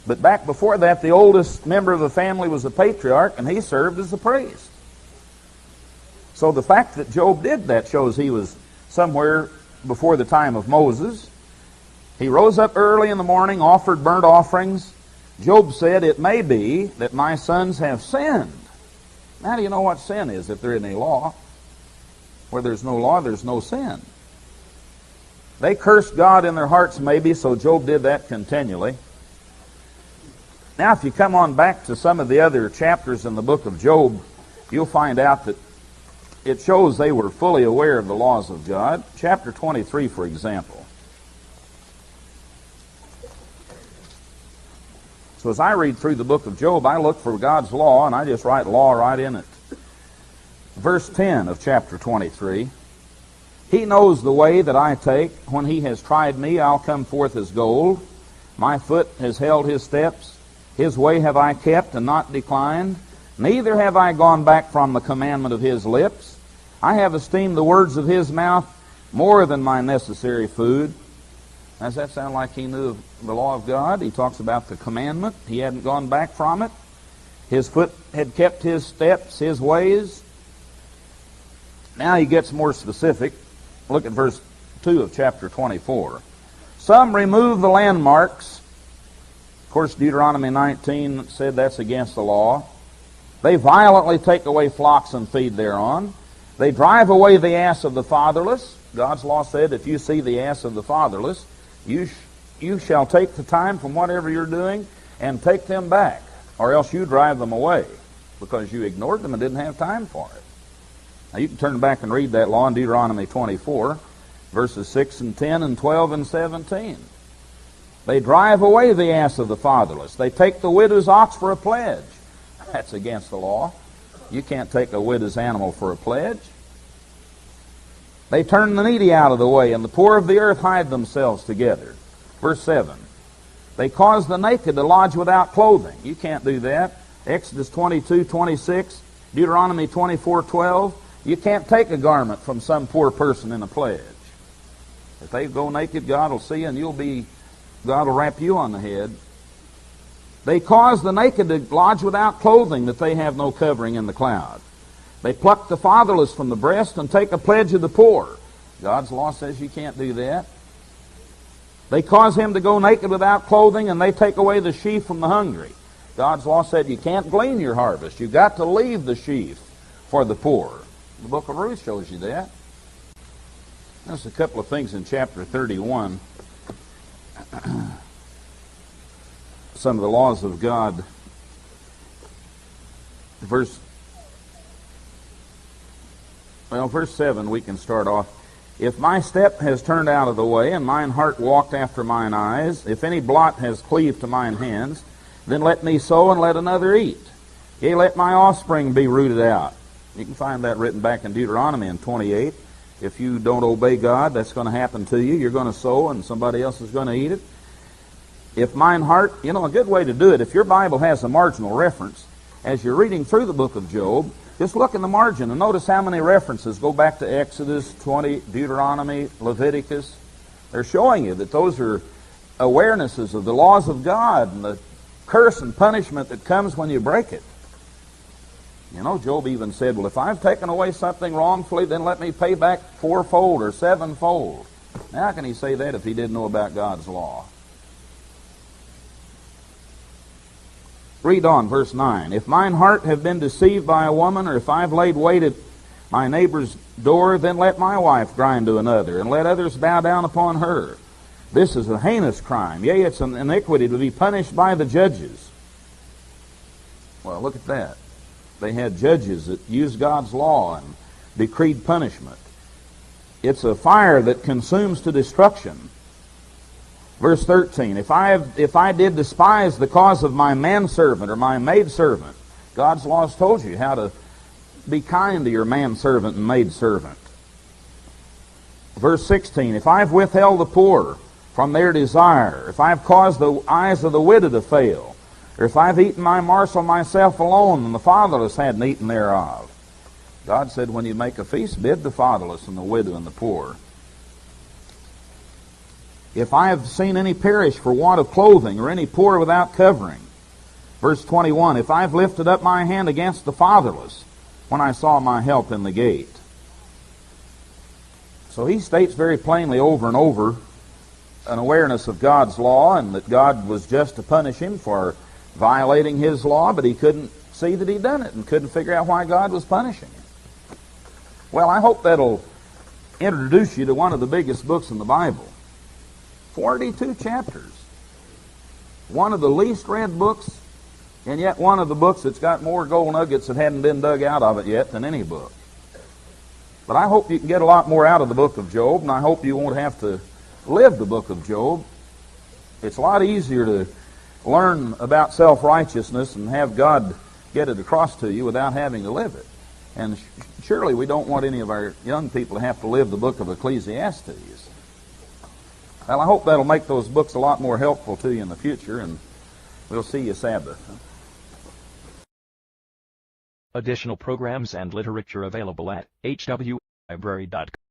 But back before that, the oldest member of the family was a patriarch, and he served as a priest. So the fact that Job did that shows he was somewhere before the time of Moses. He rose up early in the morning, offered burnt offerings. Job said, it may be that my sons have sinned. Now do you know what sin is if there isn't any law? Where there's no law, there's no sin. They cursed God in their hearts maybe, so Job did that continually. Now if you come on back to some of the other chapters in the book of Job, you'll find out that it shows they were fully aware of the laws of God. Chapter 23, for example. So as I read through the book of Job, I look for God's law, and I just write law right in it. Verse 10 of chapter 23. He knows the way that I take. When he has tried me, I'll come forth as gold. My foot has held his steps. His way have I kept and not declined. Neither have I gone back from the commandment of his lips. I have esteemed the words of his mouth more than my necessary food. Does that sound like he knew the law of God? He talks about the commandment. He hadn't gone back from it. His foot had kept his steps, his ways. Now he gets more specific. Look at verse 2 of chapter 24. Some remove the landmarks. Of course, Deuteronomy 19 said that's against the law. They violently take away flocks and feed thereon. They drive away the ass of the fatherless. God's law said, if you see the ass of the fatherless, you shall take the time from whatever you're doing and take them back, or else you drive them away, because you ignored them and didn't have time for it. Now you can turn back and read that law in Deuteronomy 24, verses 6 and 10 and 12 and 17. They drive away the ass of the fatherless. They take the widow's ox for a pledge. That's against the law. You can't take a widow's animal for a pledge. They turn the needy out of the way, and the poor of the earth hide themselves together. Verse 7. They cause the naked to lodge without clothing. You can't do that. Exodus 22:26, Deuteronomy 24:12. You can't take a garment from some poor person in a pledge. If they go naked, God will see, and God will wrap you on the head. They cause the naked to lodge without clothing, that they have no covering in the cloud. They pluck the fatherless from the breast and take a pledge of the poor. God's law says you can't do that. They cause him to go naked without clothing, and they take away the sheaf from the hungry. God's law said you can't glean your harvest. You've got to leave the sheaf for the poor. The book of Ruth shows you that. There's a couple of things in chapter 31. Some of the laws of God. Verse 7 we can start off. If my step has turned out of the way, and mine heart walked after mine eyes, if any blot has cleaved to mine hands, then let me sow and let another eat. Yea, let my offspring be rooted out. You can find that written back in Deuteronomy in 28. If you don't obey God, that's going to happen to you. You're going to sow and somebody else is going to eat it. If mine heart, a good way to do it, if your Bible has a marginal reference, as you're reading through the book of Job, just look in the margin and notice how many references go back to Exodus, 20, Deuteronomy, Leviticus. They're showing you that those are awarenesses of the laws of God and the curse and punishment that comes when you break it. Job even said, well, if I've taken away something wrongfully, then let me pay back fourfold or sevenfold. Now, how can he say that if he didn't know about God's law? Read on, verse 9. If mine heart have been deceived by a woman, or if I've laid wait at my neighbor's door, then let my wife grind to another, and let others bow down upon her. This is a heinous crime. Yea, it's an iniquity to be punished by the judges. Well, look at that. They had judges that used God's law and decreed punishment. It's a fire that consumes to destruction. Verse 13, if I did despise the cause of my manservant or my maidservant, God's law has told you how to be kind to your manservant and maidservant. Verse 16, if I've withheld the poor from their desire, if I've caused the eyes of the widow to fail, or if I've eaten my morsel myself alone and the fatherless hadn't eaten thereof. God said, when you make a feast, bid the fatherless and the widow and the poor. If I have seen any perish for want of clothing, or any poor without covering. Verse 21, if I've lifted up my hand against the fatherless, when I saw my help in the gate. So he states very plainly over and over an awareness of God's law, and that God was just to punish him for violating his law, but he couldn't see that he'd done it, and couldn't figure out why God was punishing him. Well, I hope that'll introduce you to one of the biggest books in the Bible. 42 chapters. One of the least read books, and yet one of the books that's got more gold nuggets that hadn't been dug out of it yet than any book. But I hope you can get a lot more out of the book of Job, and I hope you won't have to live the book of Job. It's a lot easier to learn about self-righteousness and have God get it across to you without having to live it. And surely we don't want any of our young people to have to live the book of Ecclesiastes. Well, I hope that'll make those books a lot more helpful to you in the future, and we'll see you Sabbath. Additional programs and literature available at hwlibrary.com.